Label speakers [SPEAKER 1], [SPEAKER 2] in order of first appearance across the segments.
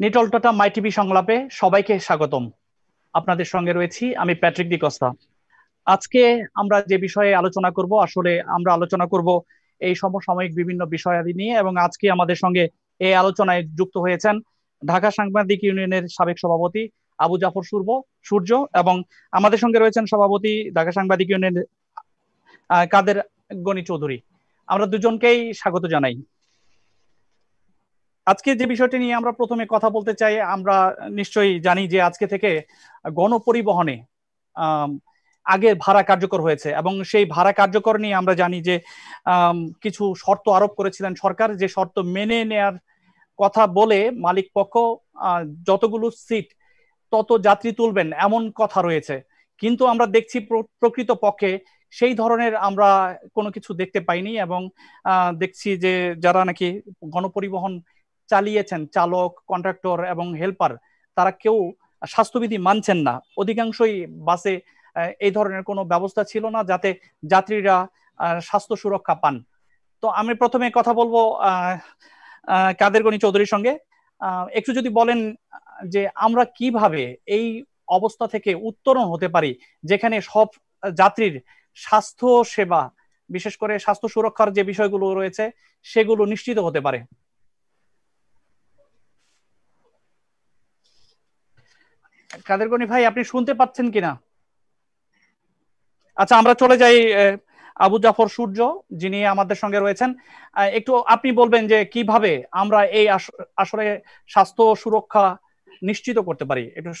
[SPEAKER 1] Nitol tata মাই TV সংলাপে সবাইকে স্বাগতম। আপনাদের সঙ্গে রয়েছি আমি প্যাট্রিক ডি কস্তা। আজকে আমরা যে বিষয়ে আলোচনা করব, আসলে আমরা আলোচনা করব এই সমসাময়িক বিভিন্ন বিষয়াদি নিয়ে, এবং আজকে আমাদের সঙ্গে এই আলোচনায় যুক্ত হয়েছেন ঢাকা সাংবাদিক ইউনিয়নের সাবেক সভাপতি আবু জাফর সূর্য, এবং আমাদের সঙ্গে রয়েছেন সভাপতি ঢাকা সাংবাদিক ইউনিয়নের কাদের গনি চৌধুরী। আমরা দুজনকেই স্বাগত জানাই। আজকে যে বিষয়টি নিয়ে আমরা প্রথমে কথা বলতে চাই, আমরা নিশ্চয়ই জানি যে আজকে থেকে গণপরিবহনে আম, আগে ভাড়া কার্যকর হয়েছে, এবং সেই ভাড়া কার্যকর নিয়ে আমরা জানি যে কিছু শর্ত আরোপ করেছিলেন সরকার, যে শর্ত মেনে নেয়ার কথা বলে মালিক পক্ষ যতগুলো সিট তত যাত্রী তুলবেন এমন কথা রয়েছে। কিন্তু আমরা দেখছি প্রকৃত পক্ষে সেই ধরনের আমরা কোনো কিছু দেখতে পাইনি, এবং দেখছি যে যারা নাকি গণপরিবহন চালিয়েছেন, চালক, কন্ট্রাক্টর এবং হেল্পার, তারা কেউ স্বাস্থ্যবিধি মানছেন না। অধিকাংশই বাসে এই ধরনের কোনো ব্যবস্থা ছিল না যাতে যাত্রীরা স্বাস্থ্য সুরক্ষা পান। তো আমি প্রথমে কথা বলবো কাদের গনি চৌধুরীর সঙ্গে। একটু যদি বলেন যে আমরা কিভাবে এই অবস্থা থেকে উত্তরণ হতে পারি, যেখানে সব যাত্রীর স্বাস্থ্য সেবা, বিশেষ করে স্বাস্থ্য সুরক্ষার যে বিষয়গুলো রয়েছে, সেগুলো নিশ্চিত হতে পারে। কাদের গনি ভাই, আপনি শুনতে পাচ্ছেন কিনা? আচ্ছা, আমরা চলে যাই আবু জাফর সূর্য, যিনি আমাদের সঙ্গে রয়েছেন। একটু আপনি বলবেন যে কিভাবে আমরা এই আসলে স্বাস্থ্য সুরক্ষা নিশ্চিত করতে পারি একটু।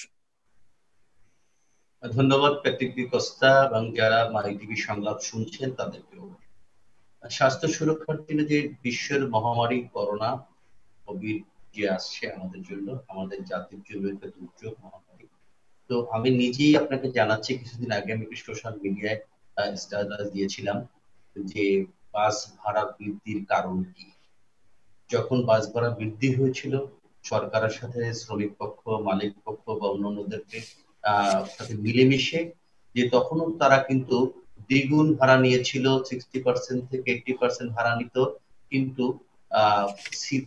[SPEAKER 2] ধন্যবাদ প্যাট্রিক ডি কস্তা এবং যারা মাই টিভি সংলাপ শুনছেন তাদেরকেও। স্বাস্থ্য সুরক্ষার জন্য যে বিশ্বের মহামারী করোনা কোভিড যে আসছে আমাদের জন্য, আমাদের জাতির জন্য একটা দুর্যোগ মহামারী। তো আমি নিজেই আপনাকে জানাচ্ছি, কিছুদিন আগে আমি একটি সোশ্যাল মিডিয়ায় স্ট্যাটাস দিয়েছিলাম যে বাস ভাড়া বৃদ্ধির কারণ কি। যখন বাস ভাড়া বৃদ্ধি হয়েছিল, সরকারের সাথে শ্রমিক পক্ষ, মালিক পক্ষ বা অন্যান্যদেরকে সাথে মিলেমিশে, যে তখনও তারা কিন্তু দ্বিগুণ ভাড়া নিয়েছিল, 60% থেকে 80% ভাড়া নিত। কিন্তু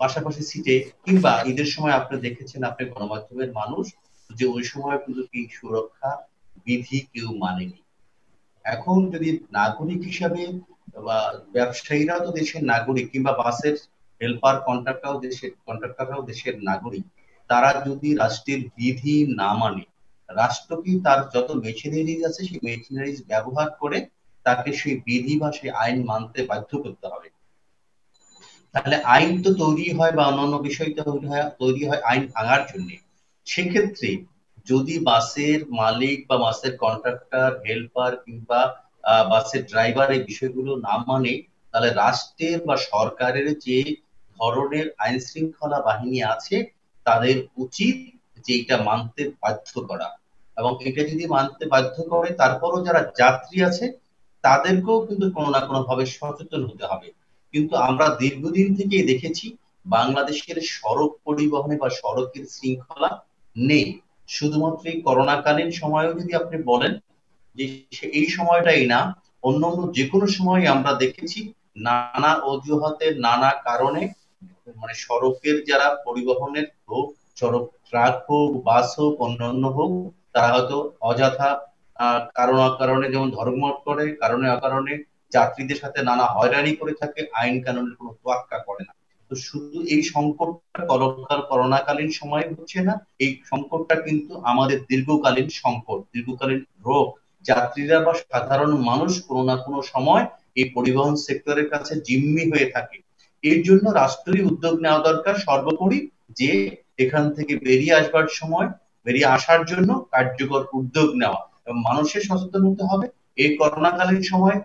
[SPEAKER 2] পাশাপাশি সিটে কিংবা ঈদের সময় আপনি দেখেছেন, আপনি গণমাধ্যমের মানুষ, যে ওই সময় কিন্তু কি সুরক্ষা বিধি কেউ মানেনি। এখন যদি নাগরিক হিসাবে বা ব্যবসায়ীরা তো দেশের নাগরিক, কিংবা বাসের হেল্পার কন্ট্রাক্টররাও দেশের নাগরিক, তারা যদি রাষ্ট্রের বিধি না মানে, রাষ্ট্র কি তার যত মেশিনারিজ আছে সেই মেশিনারিজ ব্যবহার করে তাকে সেই বিধি বা সেই আইন মানতে বাধ্য করতে হবে। তাহলে আইন তো তৈরি হয় বা অন্যান্য বিষয় তৈরি হয় আইন ভাঙার জন্য। সেক্ষেত্রে যদি বাসের মালিক বা বাসের কন্ট্রাক্টর, হেল্পার কিংবা বাসের ড্রাইভার এই বিষয়গুলো না মানে, তাহলে রাষ্ট্রের বা সরকারের যে ধরনের আইন শৃঙ্খলা বাহিনী আছে, তাদের উচিত যে এটা মানতে বাধ্য করা। এবং এটা যদি মানতে বাধ্য করে, তারপরও যারা যাত্রী আছে তাদেরকেও কিন্তু কোনো না কোনো ভাবে সচেতন হতে হবে। কিন্তু আমরা দীর্ঘদিন থেকেই দেখেছি বাংলাদেশের সড়ক পরিবহনে বা সড়কের শৃঙ্খলা নেই। শুধুমাত্র এই করোনাকালীন সময়েও যদি আপনি বলেন যে এই সময়টাই না, অন্যান্য যে কোনো সময় আমরা দেখেছি নানা অজুহাতে, নানা কারণে, মানে সড়কের যারা পরিবহনের হোক, সড়ক ট্রাক হোক, বাস হোক, অন্যান্য হোক, তারা হয়তো অযথা কারণ অকারণে, যেমন ধর্মঘট করে, কারণে অকারণে যাত্রীদের সাথে নানা হয়রানি করে থাকে, আইন কানুনের কোনো তোয়াক্কা করে না। তো শুধু এই সংকটটা করোনাকালীন সময়ে হচ্ছে না, এই সংকটটা কিন্তু আমাদের দীর্ঘকালীন সংকট, দীর্ঘকালীন রোগ। যাত্রীরা বা সাধারণ মানুষ কোনো না কোনো সময় এই পরিবহন সেক্টরের কাছে জিম্মি হয়ে থাকে। এর জন্য রাষ্ট্রীয় উদ্যোগ নেওয়া দরকার সর্বোপরি, যে এখান থেকে বেরিয়ে আসার জন্য কার্যকর উদ্যোগ নেওয়া এবং মানুষের সচেতন হতে হবে। এই করোনাকালীন সময়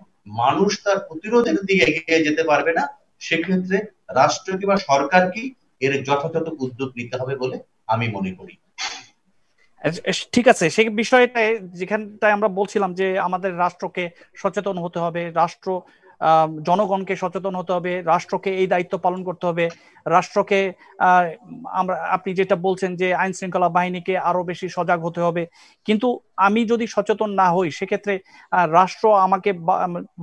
[SPEAKER 2] মানুষ তার প্রতিরোধের দিকে এগিয়ে যেতে পারবে না, সেক্ষেত্রে রাষ্ট্র কিংবা সরকার কি এর যথাযথ উদ্যোগ নিতে হবে বলে আমি মনে করি।
[SPEAKER 1] ঠিক আছে, সেই বিষয়টায় যেখানটায় আমরা বলছিলাম যে আমাদের রাষ্ট্রকে সচেতন হতে হবে, রাষ্ট্র জনগণকে সচেতন হতে হবে, রাষ্ট্রকে এই দায়িত্ব পালন করতে হবে, রাষ্ট্রকে আপনি যেটা বলছেন যে আইন শৃঙ্খলা বাহিনীকে আরো বেশি সজাগ হতে হবে। কিন্তু আমি যদি সচেতন না হই, সেক্ষেত্রে রাষ্ট্র আমাকে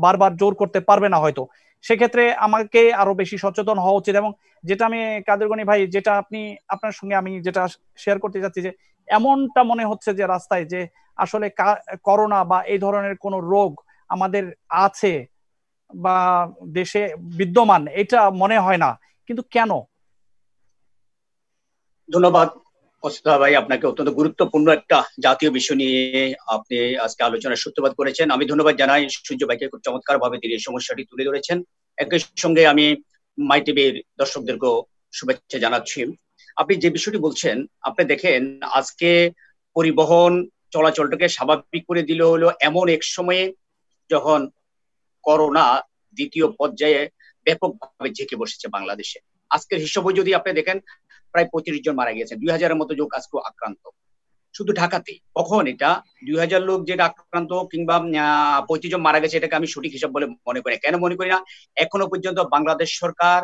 [SPEAKER 1] বারবার জোর করতে পারবে না হয়তো। সেক্ষেত্রে আমাকে আরো বেশি সচেতন হওয়া উচিত। এবং যেটা আমি কাদের গনি ভাই, যেটা আপনার সঙ্গে আমি যেটা শেয়ার করতে চাচ্ছি, যে এমনটা মনে হচ্ছে যে রাস্তায় যে আসলে করোনা বা এই ধরনের কোন রোগ আমাদের আছে বা দেশে বিদ্যমান, এটা মনে হয় না। কিন্তু কেন?
[SPEAKER 3] ধন্যবাদ অস্তা ভাই, আপনাকে অত্যন্ত গুরুত্বপূর্ণ একটা জাতীয় বিষয় নিয়ে আপনি আজকে আলোচনার সূত্রপাত করেছেন। আমি ধন্যবাদ জানাই সূর্য ভাইকে, খুব চমৎকার ভাবে তিনি এই সমস্যাটি তুলে ধরেছেন। একই সঙ্গে আমি মাই টিভির দর্শকদেরকেও শুভেচ্ছা জানাচ্ছি। আপনি যে বিষয়টি বলছেন, আপনি দেখেন আজকে পরিবহন চলাচলটাকে স্বাভাবিক করে দিল হলো এমন এক সময়ে যখন করোনা দ্বিতীয় পর্যায়ে ব্যাপকভাবে ঝেঁকে বসেছে বাংলাদেশে। আজকের হিসাবে যদি আপনি দেখেন, প্রায় 35 জন মারা গেছেন, 2000-এর মতো লোক আজকে আক্রান্ত শুধু ঢাকাতে। কখন এটা 2000 লোক যেটা আক্রান্ত কিংবা 35 জন মারা গেছে, এটাকে আমি সঠিক হিসাব বলে মনে করি না। কেন মনে করি না? এখনো পর্যন্ত বাংলাদেশ সরকার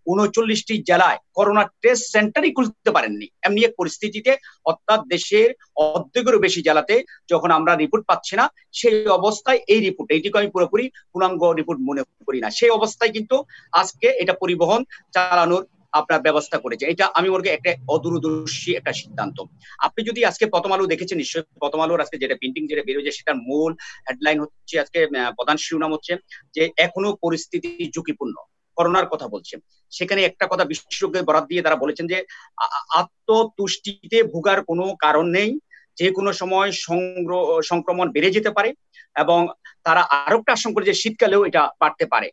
[SPEAKER 3] 39টি জেলায় করোনা টেস্ট সেন্টারই খুলতে পারেননি। এমনি এক পরিস্থিতিতে, অর্থাৎ দেশের অর্ধেকেরও বেশি জেলাতে যখন আমরা রিপোর্ট পাচ্ছি না, সেই অবস্থায় এই রিপোর্ট, এইটিকে আমি পুরোপুরি পূর্ণাঙ্গ রিপোর্ট মনে করি না, সেই অবস্থায় কিন্তু আজকে এটা পরিবহন চালানোর আপনার ব্যবস্থা করেছে। এটা আমি মনে করি একটা অদূরদর্শী একটা সিদ্ধান্ত। আপনি যদি আজকে প্রথম আলো দেখেছেন নিশ্চয়ই, প্রথম আলোর আজকে যেটা প্রিন্টিং যেটা বেরোচ্ছে, সেটার মূল হেডলাইন হচ্ছে, আজকে প্রধান শিরোনাম হচ্ছে যে এখনো পরিস্থিতি ঝুঁকিপূর্ণ, করোনার কথা বলছে। সেখানে একটা কথা বিশেষজ্ঞ বরাদ দিয়ে তারা বলেছেন যে আত্মতুষ্টিতে ভোগার কোনো কারণ নেই, যে কোনো সময় সংক্রমণ বেড়ে যেতে পারে, এবং তারা আরো একটা আশঙ্কা করে যে শীতকালেও এটা বাড়তে পারে।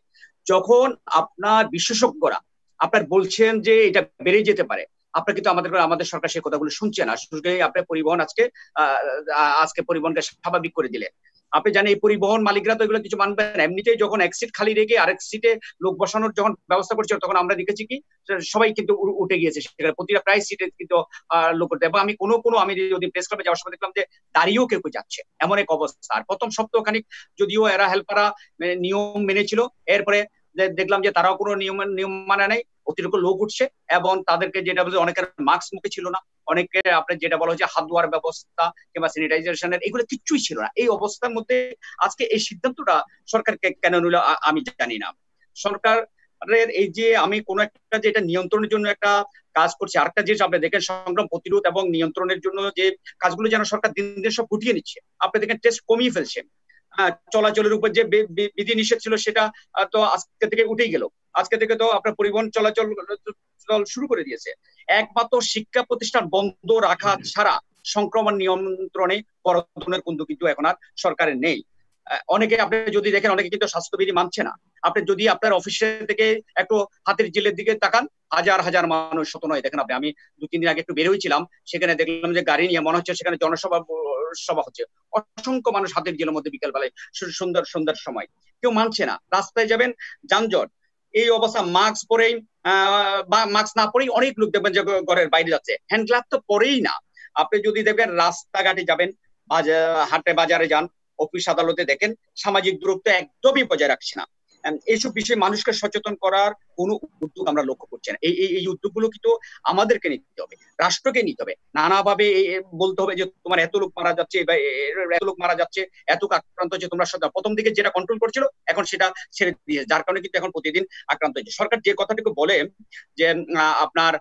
[SPEAKER 3] যখন আপনার বিশেষজ্ঞরা আপনার বলছেন যে এটা বেড়ে যেতে পারে, আপনার কিন্তু আমাদের সরকার সেই কথাগুলো শুনছে না। আপনার পরিবহন আজকে পরিবহনকে স্বাভাবিক করে দিলেন। আপনি জানেন এই পরিবহন মালিকরা তো এগুলো কিছু মানবে না। এমনিতেই যখন এক সিট খালি রেখে আরেক সিটে লোক বসানোর যখন ব্যবস্থা করছিল, তখন আমরা দেখেছি কি সবাই কিন্তু উঠে গিয়েছে, সেখানে প্রতিটা প্রায় সিটে কিন্তু লোক উঠতে। এবং আমি আমি যদি প্রেস ক্লাবে যাওয়ার সময় দেখলাম যে দাঁড়িয়েও কেউ যাচ্ছে, এমন এক অবস্থা। আর প্রথম সপ্তাহ খানিক যদিও এরা হেল্পাররা নিয়ম মেনেছিল, এরপরে দেখলাম যে তারাও কোনো নিয়ম মানে নাই, অতিরিক্ত লোক উঠছে। এবং তাদেরকে যেটা বলছে, অনেকের মাস্ক মুখে ছিল না, অনেকে আপনার যেটা বলা হচ্ছে হাত ধোয়ার ব্যবস্থা কিংবা স্যানিটাইজেশনের, এগুলো কিচ্ছুই ছিল না। এই অবস্থার মধ্যে আজকে এই সিদ্ধান্তটা সরকারকে কেন নিল আমি জানি না। সরকারের এই যে আমি কোন একটা যে এটা নিয়ন্ত্রণের জন্য একটা কাজ করছে, আরেকটা জিনিস আপনি দেখেন সংক্রমণ প্রতিরোধ এবং নিয়ন্ত্রণের জন্য যে কাজগুলো যেন সরকার দিন দিন সব গুটিয়ে নিচ্ছে। আপনি দেখেন টেস্ট কমিয়ে ফেলছে, চলাচলের উপর যে বিধি নিষেধ ছিল সেটা তো আজকে থেকে উঠেই গেল। আজকে থেকে তো আপনার পরিবহন চলাচল শুরু করে দিয়েছে। একমাত্র শিক্ষা প্রতিষ্ঠান বন্ধ রাখা ছাড়া সংক্রমণ নিয়ন্ত্রণে বড় ধরনের কিন্তু এখন আর সরকারের নেই। অনেকে আপনি যদি দেখেন, অনেকে কিন্তু স্বাস্থ্যবিধি মানছে না। আপনি যদি আপনার অফিসে থেকে একটু হাতের জেলের দিকে তাকান, হাজার হাজার মানুষ, শত নয়। দেখেন আপনি, আমি 2-3 দিন আগে একটু বেরোইছিলাম, সেখানে দেখলাম যে গাড়ি নিয়ে মনে হচ্ছে সেখানে সভা হচ্ছে। অসংখ্য মানুষ হাতের জেলের মধ্যে বিকেল বেলায় সুন্দর সময়। কেউ মানছে না। রাস্তায় যাবেন, যানজট, এই অবস্থা। মাস্ক পরেই বা মাস্ক না পরেই অনেক লোক দেখবেন যে ঘরের বাইরে যাচ্ছে, হ্যান্ড গ্লাভ তো পরেই না। আপনি যদি দেখবেন রাস্তাঘাটে যাবেন, হাটে বাজারে যান, অফিস আদালতে দেখেন, সামাজিক দূরত্ব একদমই বজায় রাখছে না। এইসব বিষয়ে মানুষকে সচেতন করার কোনো উদ্যোগ আমরা লক্ষ্য করছি না। এই উদ্যোগগুলো কিন্তু আমাদেরকে নিতে হবে, রাষ্ট্রকে নিতে হবে। নানাভাবে বলতে হবে যে তোমার এত লোক মারা যাচ্ছে, এত লোক মারা যাচ্ছে, এত আক্রান্ত হচ্ছে, তোমরা প্রথম দিকে যেটা কন্ট্রোল করছিল এখন সেটা ছেড়ে দিয়ে, যার কারণে কিন্তু এখন প্রতিদিন আক্রান্ত হচ্ছে। সরকার যে কথাটুকু বলে যে আপনার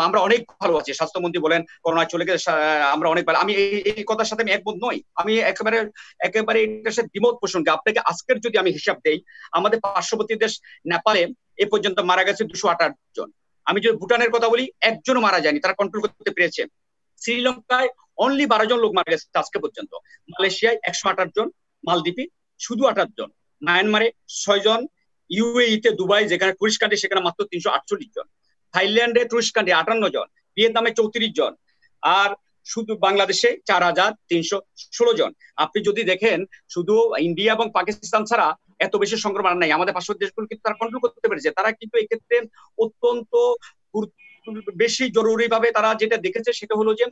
[SPEAKER 3] আমরা অনেক ভালো আছি, স্বাস্থ্যমন্ত্রী বলেন করোনা চলে গেছে, আমরা অনেক ভালো, আমি এই কথার সাথে আমি একমত নই। আমি একেবারে এটার সাথে দ্বিমত পোষণ করি। আপনাকে আজকের যদি আমি হিসাব দেই, আমাদের পার্শ্ববর্তী দেশ নেপালে এ পর্যন্ত মারা গেছে 228 জন। আমি যদি ভুটানের কথা বলি, একজনও মারা যায়নি, তারা কন্ট্রোল করতে পেরেছে। শ্রীলঙ্কায় অনলি 12 জন লোক মারা গেছে আজকে পর্যন্ত। মালয়েশিয়ায় 128 জন, মালদ্বীপে শুধু 28 জন, মায়ানমারে 6 জন, ইউএইতে দুবাই যেখানে টুরিস্ট কান্ট্রি সেখানে মাত্র 348 জন, থাইল্যান্ডে টুরিস্ট কান্ট্রি 58 জন, ভিয়েতনামে 34 জন, আর শুধু বাংলাদেশে 4316 জন। আপনি যদি দেখেন, শুধু ইন্ডিয়া এবং পাকিস্তান ছাড়া এত বেশি সংক্রমণ নাই। আমাদের পার্শ্ববর্তী দেশগুলো কিন্তু তারা কন্ট্রোল করতে পেরেছে। তারা কিন্তু এক্ষেত্রে অত্যন্ত বেশি জরুরি ভাবে তারা যেটা দেখেছে সেটা হলো যে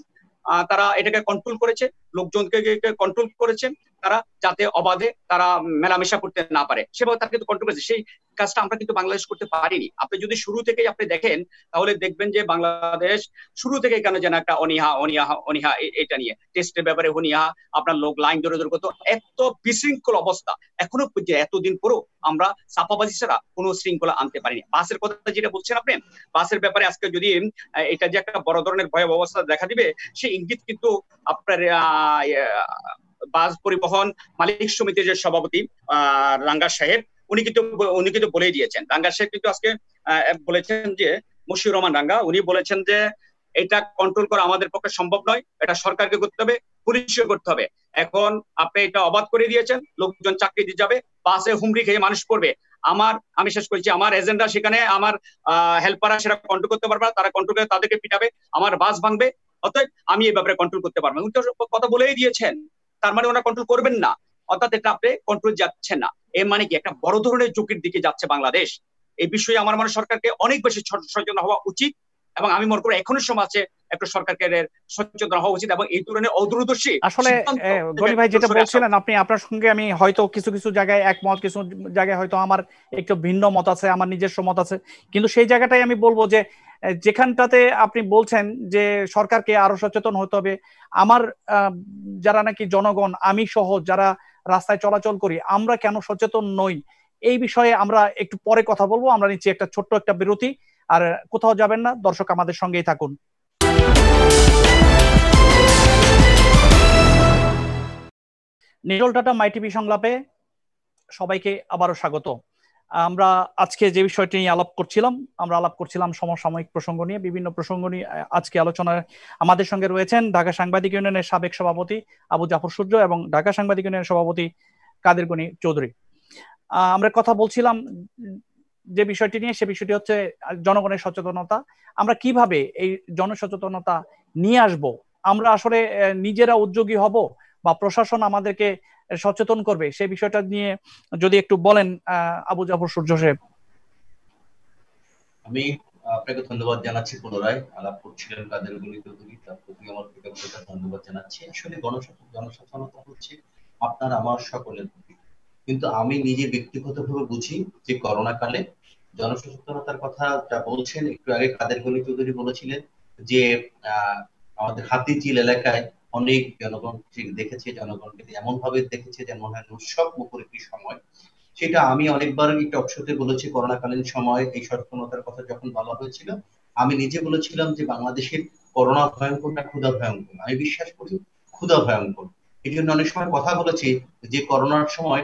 [SPEAKER 3] তারা এটাকে কন্ট্রোল করেছে, লোকজনকে কন্ট্রোল করেছে, তারা যাতে অবাধে তারা মেলামেশা করতে না পারে সেভাবে তারা কিন্তু কন্ট্রোল করেছে। সেই কাজটা আমরা কিন্তু বাংলাদেশ করতে পারিনি। আপনি যদি শুরু থেকেই আপনি দেখেন তাহলে দেখবেন যে বাংলাদেশ শুরু থেকে কেন যেন একটা অনীহা অনীহা অনীহা এটা নিয়ে টেস্টের ব্যাপারে অনীহা, আপনার লোক লাইন ধরে ধরে করতো, এত বিশৃঙ্খল অবস্থা। এখনো পর্যন্ত এতদিন পরেও আমরা চাপাবাজি ছাড়া কোনো শৃঙ্খলা আনতে পারিনি। বাসের কথা যেটা বলছেন আপনি, বাসের ব্যাপারে আজকে যদি এটা যে একটা বড় ধরনের ভয়াবহ অবস্থা দেখা দিবে সেই ইঙ্গিত কিন্তু আপনার বাস পরিবহন মালিক সমিতির যে সভাপতি রাঙ্গা সাহেব উনি কিন্তু বলেই দিয়েছেন। রাঙ্গা সাহেব কিন্তু আজকে বলেছেন যে মশিউর রহমান রাঙ্গা উনি বলেছেন যে এটা কন্ট্রোল করা আমাদের পক্ষে সম্ভব নয়, এটা সরকারকে করতে হবে, পুলিশকে করতে হবে। এখন আপনি এটা অবাধ করে দিয়েছেন, লোকজন চাকরি দিয়ে যাবে, বাসে হুমড়ি খেয়ে মানুষ পড়বে। আমি শেষ করছি, আমার এজেন্ডা সেখানে আমার হেল্পাররা সেটা কন্ট্রোল করতে পারবে না, তারা কন্ট্রোল করে তাদেরকে পিটাবে, আমার বাস ভাঙবে, অতএব আমি এই ব্যাপারে কন্ট্রোল করতে পারবো না। উনি তো কথা বলেই দিয়েছেন, তার মানে ওনারা কন্ট্রোল করবেন না, অর্থাৎ এটা আপনি কন্ট্রোল যাচ্ছেন না। এর মানে কি একটা বড় ধরনের ঝুঁকির দিকে যাচ্ছে বাংলাদেশ। এই বিষয়ে আমার মনে সরকারকে অনেক বেশি সচেতন হওয়া উচিত, এবং আমি মনে করি এখনো সময় আছে একটু সরকারকে সচেতন হওয়া উচিত এবং এই ধরনের অদূরদর্শী
[SPEAKER 1] আসলে গনি ভাই যেটা বলছিলেন আপনি, আপনার সঙ্গে আমি হয়তো কিছু কিছু জায়গায় একমত, কিছু জায়গায় হয়তো আমার একটু ভিন্ন মত আছে, আমার নিজস্ব মত আছে। কিন্তু সেই জায়গাটাই আমি বলবো যে যেখানটাতে আপনি বলছেন যে সরকারকে আরো সচেতন হতে হবে, আমার যারা নাকি জনগণ, আমি সহ যারা রাস্তায় চলাচল করি, আমরা কেন সচেতন নই এই বিষয়ে আমরা একটু পরে কথা বলবো। আমরা নিচ্ছি একটা ছোট্ট একটা বিরতি, আর কোথাও যাবেন না দর্শক, আমাদের সঙ্গেই থাকুন। নিটল টাটা মাই টিভি সংলাপে সবাইকে আবারও স্বাগত। আমরা আজকে যে বিষয়টি নিয়ে আলাপ করছিলাম সমসাময়িক প্রসঙ্গ নিয়ে, বিভিন্ন প্রসঙ্গ নিয়ে আজকে আলোচনায় আমাদের সঙ্গে রয়েছেন ঢাকা সাংবাদিক ইউনিয়নের সাবেক সভাপতি আবু জাফর সূর্য এবং ঢাকা সাংবাদিক ইউনিয়নের সভাপতি কাদের গনি চৌধুরী। আমরা কথা বলছিলাম যে বিষয়টি নিয়ে, সে বিষয়টি হচ্ছে জনগণের সচেতনতা। আমরা কিভাবে এই জনসচেতনতা নিয়ে আসব? আমরা আসলে নিজেরা উদ্যোগী হব বা প্রশাসন আমাদেরকে সচেতন করবে? সেই বিষয়টা নিয়ে যদি একটু বলেন আবু জাফর সূর্য সাহেব।
[SPEAKER 2] আমি আপনাকে ধন্যবাদ জানাচ্ছি, পুনরায় আলাপ করছিলেন কাদের গনি চৌধুরী, তার প্রতি আমার কৃতজ্ঞতা ধন্যবাদ জানাচ্ছি। আসলে জনসচেতনতা হচ্ছে আপনার আমার সকলের প্রতি, কিন্তু আমি নিজে ব্যক্তিগতভাবে বুঝি যে করোনা কালে জনসচেতনতার কথা যা বলছেন, একটু আগে কাদের গনি চৌধুরী বলেছিলেন যে আমাদের হাতিঝিল এলাকায় অনেক জনগণ দেখেছে, জনগণকে এমন ভাবে দেখেছে যেন মনে হয় উৎসব মুখর একটি সময়। সেটা আমি অনেকবার এই টক শোতে বলেছি। করোনাকালীন সময় এই সচেতনতার কথা যখন বলা হয়েছিল, আমি নিজে বলেছিলাম যে বাংলাদেশের করোনা ভয়ঙ্কর না ক্ষুধা ভয়ঙ্কর। আমি বিশ্বাস করি ক্ষুধা ভয়ঙ্কর। এই জন্য অনেক সময় কথা বলেছি যে করোনার সময়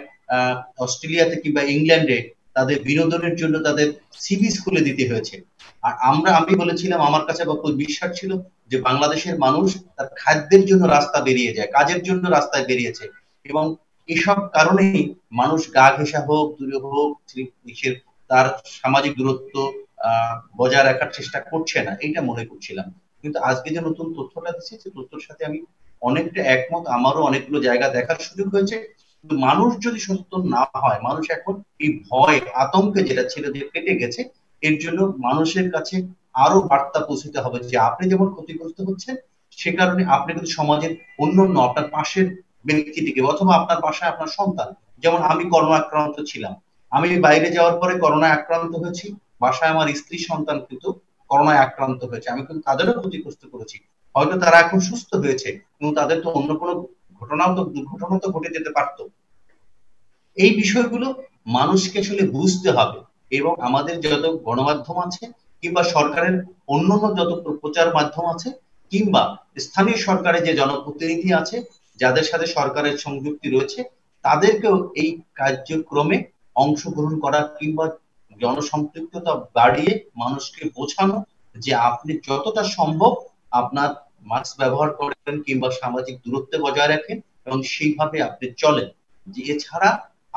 [SPEAKER 2] অস্ট্রেলিয়াতে কিংবা ইংল্যান্ডে তাদের বিনোদনের জন্য তাদের সি বিচ খুলে দিতে হয়েছে। আর আমি বলেছিলাম, আমার কাছে বিশ্বাস ছিল যে বাংলাদেশের মানুষ তার খাদ্যের জন্য রাস্তা বেরিয়ে যায়, কাজের জন্য রাস্তায় বেরিয়েছে, এবং এসব কারণেই মানুষ গা ঘেঁষা হোক, দূরে হোক, তার সামাজিক দূরত্ব বজায় রাখার চেষ্টা করছে না, এইটা মনে করছিলাম। কিন্তু আজকে যে নতুন তথ্যটা দিচ্ছে, সে তথ্যের সাথে আমি অনেকটা একমত। আমারও অনেকগুলো জায়গা দেখার সুযোগ হয়েছে। কিন্তু মানুষ যদি সচেতন না হয়, মানুষ এখন এই ভয় আতঙ্কে যেটা ছিল যে কেটে গেছে, এর জন্য মানুষের কাছে আরো বার্তা পৌঁছতে হবে যে আপনি যেমন ক্ষতিগ্রস্ত হচ্ছেন, সে কারণে আপনি কিন্তু সমাজের অন্যান্য আপনার পাশের ব্যক্তিটিকে অথবা আপনার বাসায় আপনার সন্তান, যেমন আমি করোনা আক্রান্ত ছিলাম, আমি বাইরে যাওয়ার পরে করোনায় আক্রান্ত হয়েছি, বাসায় আমার স্ত্রী সন্তান কিন্তু করোনায় আক্রান্ত হয়েছে, আমি কিন্তু তাদেরও ক্ষতিগ্রস্ত করেছি। হয়তো তারা এখন সুস্থ হয়েছে, কিন্তু তাদের তো অন্য কোনো দুর্ঘটনা তো ঘটে যেতে পারতো। এই বিষয়গুলো মানুষকে আসলে বুঝতে হবে, এবং আমাদের যত গণমাধ্যম আছে কিংবা সরকারের অন্যান্য যত প্রচার মাধ্যম আছে কিংবা স্থানীয় সরকারের যে জনপ্রতিনিধি আছে, যাদের সাথে সরকারের সংযুক্তি রয়েছে, তাদেরকেও এই কার্যক্রমে অংশগ্রহণ করা কিংবা জনসম্পৃক্ততা বাড়িয়ে মানুষকে বোঝানো যে আপনি যতটা সম্ভব আপনার মাস্ক ব্যবহার করেন কিংবা সামাজিক দূরত্ব বজায় রাখেন এবং সেইভাবে আপনি চলেন। যে এছাড়া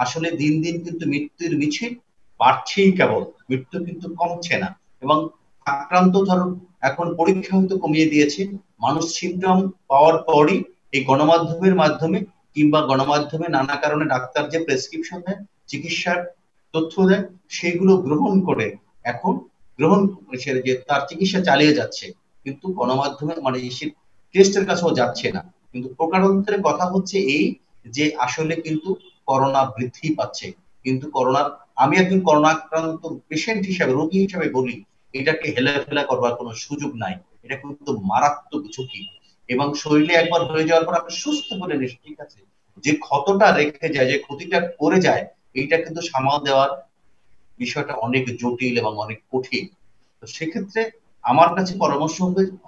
[SPEAKER 2] আসলে দিন দিন কিন্তু মৃত্যুর মিছিল বাড়ছেই, কেবল মৃত্যু কিন্তু কমছে না। এবং আক্রান্ত ধরুন এখন পরীক্ষা হয়তো কমিয়ে দিয়েছে, মানুষ সিমটম পাওয়ার পরই এই গণমাধ্যমের মাধ্যমে কিংবা গণমাধ্যমে নানা কারণে ডাক্তার যে প্রেসক্রিপশন দেয়, চিকিৎসার তথ্য দেয়, সেগুলো গ্রহণ করে এখন যে তার চিকিৎসা চালিয়ে যাচ্ছে, কিন্তু গণমাধ্যমে মানে টেস্টের কাছেও যাচ্ছে না। কিন্তু প্রকারান্তরে কথা হচ্ছে এই যে আসলে কিন্তু করোনা বৃদ্ধি পাচ্ছে, কিন্তু করোনার আমি একজন করোনা আক্রান্ত পেশেন্ট হিসাবে, রোগী হিসাবে বলি, এটাকে হেলাফেলা করবার কোনো সুযোগ নাই। এটা কিন্তু মারাত্মক ঝুঁকি, এবং শরীরে একবার হয়ে যাওয়ার পর আপনি সুস্থ বলে নিস, ঠিক আছে, যে ক্ষতটা রেখে যায়, যে ক্ষতিটা করে যায়, এইটা কিন্তু সামাল দেওয়ার বিষয়টা অনেক জটিল এবং অনেক কঠিন। তো সেক্ষেত্রে আমার কাছে পরামর্শ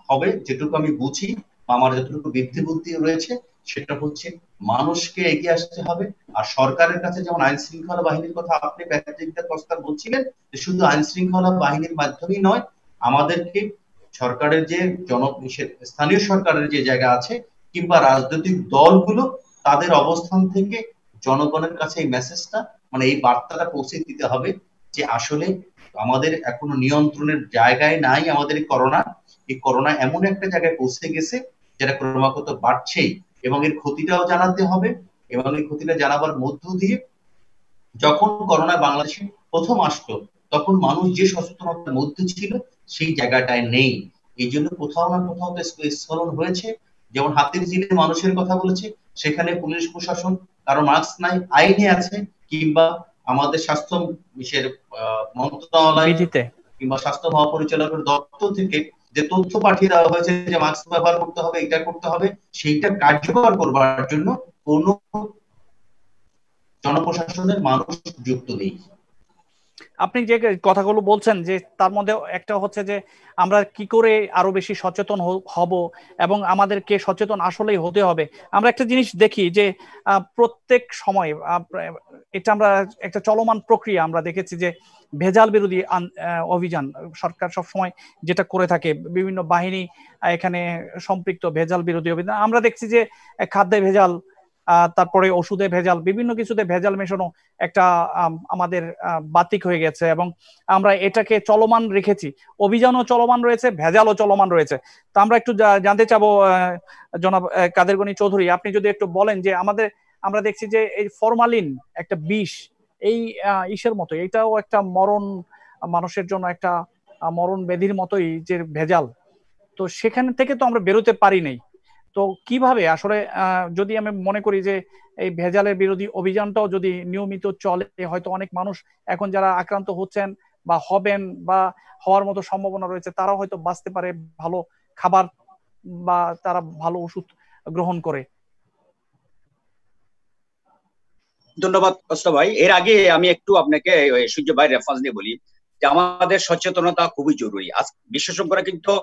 [SPEAKER 2] হবে যেটুকু আমি বুঝি বা আমার যতটুকু বৃদ্ধি বুদ্ধি রয়েছে, সেটা হচ্ছে মানুষকে এগিয়ে আসতে হবে। আর সরকারের কাছে, যেমন আইন শৃঙ্খলা বাহিনীর কথা আপনি ব্যাপকতার প্রস্তাব বলছিলেন, যে শুধু আইন শৃঙ্খলা বাহিনীর মাধ্যমেই নয়, আমাদেরকে সরকারের যে স্থানীয় সরকারের যে জায়গা আছে কিংবা রাজনৈতিক দলগুলো, তাদের অবস্থান থেকে জনগণের কাছে এই মেসেজটা, মানে এই বার্তাটা পৌঁছে দিতে হবে যে আসলে আমাদের এখনো নিয়ন্ত্রণের জায়গায় নাই আমাদের এই করোনা এমন একটা জায়গায় পৌঁছে গেছে যেটা ক্রমাগত বাড়ছেই, এবং এর ক্ষতিটাও জানাতে হবে। এবং এই ক্ষতিটা জানাবার মধ্য দিয়ে, যখন করোনা বাংলাদেশে প্রথম আসলো, তখন মানুষ যে সচেতনতার মধ্যে ছিল সেই জায়গাটায় নেই। এই জন্য কোথাও না কোথাও তো স্খলন হয়েছে। যেমন হাতির ঝিলে মানুষের কথা বলেছে, সেখানে পুলিশ প্রশাসন কারো মাস্ক নাই, আইনে আছে, কিংবা আমাদের স্বাস্থ্য মন্ত্রণালয় কিংবা স্বাস্থ্য মহাপরিচালকের দপ্তর থেকে যে তথ্য পাঠিয়ে দেওয়া হয়েছে যে মাস্ক ব্যবহার করতে হবে, এটা করতে হবে, সেইটা কার্যকর করবার জন্য কোন জনপ্রশাসনের মানুষ যুক্ত নেই।
[SPEAKER 1] আপনি যে কথাগুলো বলছেন, যে তার মধ্যে একটা হচ্ছে যে আমরা কি করে আরো বেশি সচেতন হব, এবং আমাদেরকে সচেতন আসলেই হতে হবে। আমরা একটা জিনিস দেখি যে প্রত্যেক সময় এটা আমরা একটা চলমান প্রক্রিয়া আমরা দেখেছি, যে ভেজাল বিরোধী অভিযান সরকার সবসময় যেটা করে থাকে, বিভিন্ন বাহিনী এখানে সম্পৃক্ত, ভেজাল বিরোধী অভিযান আমরা দেখছি যে খাদ্যে ভেজাল, তারপরে ওষুধে ভেজাল, বিভিন্ন কিছুতে ভেজাল মেশানো একটা আমাদের বাতিক হয়ে গেছে, এবং আমরা এটাকে চলমান রেখেছি। অভিযানও চলমান রয়েছে, ভেজালও চলমান রয়েছে। তো আমরা একটু জানতে চাবো জনাব কাদের গনি চৌধুরী, আপনি যদি একটু বলেন যে আমরা দেখছি যে এই ফরমালিন একটা বিষ, এই ইসের মতো, এটাও একটা মরণ, মানুষের জন্য একটা মরণ ব্যাধির মতোই যে ভেজাল। তো সেখান থেকে তো আমরা বেরোতে পারি নাই। তো কিভাবে আসলে যদি আমি মনে করি যে এই ভেজালের বিরোধী অভিযানটাও যদি নিয়মিত চলে, হয়তো অনেক মানুষ এখন যারা আক্রান্ত হচ্ছেন বা হবেন বা হওয়ার মতো সম্ভাবনা রয়েছে, তারাও হয়তো বাঁচতে পারে ভালো খাবার বা তারা ভালো ওষুধ গ্রহণ করে।
[SPEAKER 3] ধন্যবাদ কষ্ট ভাই। এর আগে আমি একটু আপনাকে সূর্য ভাই রেফারেন্স দিয়ে বলি যে আমাদের সচেতনতা খুবই জরুরি। আজ বিশেষজ্ঞরা কিন্তু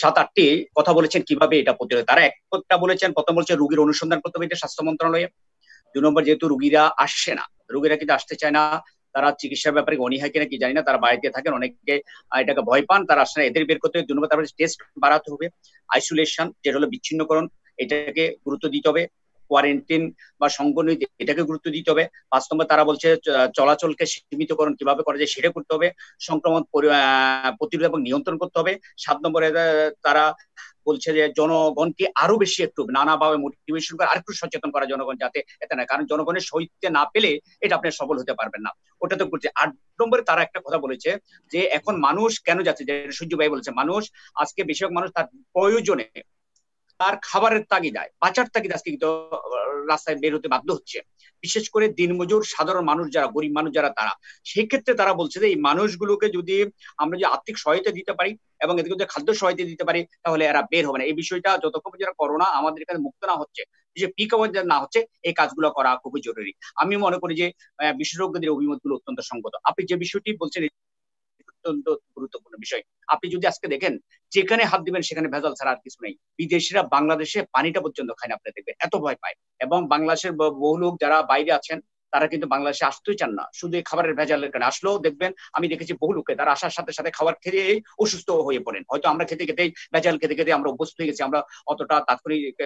[SPEAKER 3] 7-8টি কথা বলেছেন কিভাবে এটা প্রতিরোধ। তারা একটা বলেছেন, প্রথম বলছে রোগীর অনুসন্ধান করতে হবে, এটা স্বাস্থ্য মন্ত্রণালয়ে। 2 নম্বর, যেহেতু রোগীরা আসছে না, রোগীরা কিন্তু আসতে চায় না, তারা চিকিৎসার ব্যাপারে অনীহা কিনা কি জানি না, তারা বাড়িতে থাকেন, অনেকে এটাকে ভয় পান, তারা আসলে এদের বের করতে হবে। 2 নম্বর, তারপরে টেস্ট বাড়াতে হবে, আইসোলেশন যেটা হলো বিচ্ছিন্নকরণ, এটাকে গুরুত্ব দিতে হবে, কোয়ারেন্টাইন বা সংগঠন এটাকে গুরুত্ব দিতে হবে। 5 নম্বর, তারা বলছে চলাচলকে সীমিতকরণ কিভাবে করা যায় সেটা করতে হবে, সংক্রমণ প্রতিরোধ এবং নিয়ন্ত্রণ করতে হবে। 7 নম্বরে তারা বলছে যে জনগণকে আরো বেশি একটু নানাভাবে মোটিভেশন করে আরেকটু সচেতন করা জনগণ, যাতে এতে না, কারণ জনগণের সহিতে না পেলে এটা আপনি সফল হতে পারবেন না। ওটা তো করছে। 8 নম্বরে তারা একটা কথা বলেছে যে এখন মানুষ কেন যাচ্ছে, যে সূর্য ভাই বলেছে, মানুষ আজকে বেশিরভাগ মানুষ তার প্রয়োজনে, তার খাবারের তাগিদায়, বাঁচার তাগিদে আজকে কিন্তু রাস্তায় বের হতে বাধ্য হচ্ছে, বিশেষ করে দিনমজুর সাধারণ মানুষ যারা, গরিব মানুষ যারা, তারা। সেই ক্ষেত্রে তারা বলছে যে এই মানুষগুলোকে যদি আমরা যে আর্থিক সহায়তা দিতে পারি এবং এদেরকে যদি খাদ্য সহায়তা দিতে পারি, তাহলে এরা বের হবে না। এই বিষয়টা যতক্ষণ যারা করোনা আমাদের এখানে মুক্ত না হচ্ছে, যে পিক আওয়ার না হচ্ছে, এই কাজগুলো করা খুবই জরুরি। আমি মনে করি যে বিশেষজ্ঞদের অভিমতগুলো অত্যন্ত সঙ্গত। আপনি যে বিষয়টি বলছেন অত্যন্ত গুরুত্বপূর্ণ বিষয়। আপনি যদি আজকে দেখেন যেখানে হাত দিবেন সেখানে ভেজাল ছাড়া আর কিছু নেই। বিদেশিরা বাংলাদেশে পানিটা পর্যন্ত খায় না, আপনি দেখবেন এত ভয় পায়। এবং বাংলাদেশের বহু লোক যারা বাইরে আছেন তারা কিন্তু বাংলাদেশে আসতেই চান না, শুধু এই খাবারের ভেজালের কারণে। আসলেও দেখবেন, আমি দেখেছি বহু লোককে, তারা আসার সাথে সাথে খাবার খেয়েই অসুস্থ হয়ে পড়েন। হয়তো আমরা খেতে খেতেই, ভেজাল খেতে খেতে আমরা অভ্যস্ত হয়ে গেছি, আমরা অতটা তাৎক্ষণিক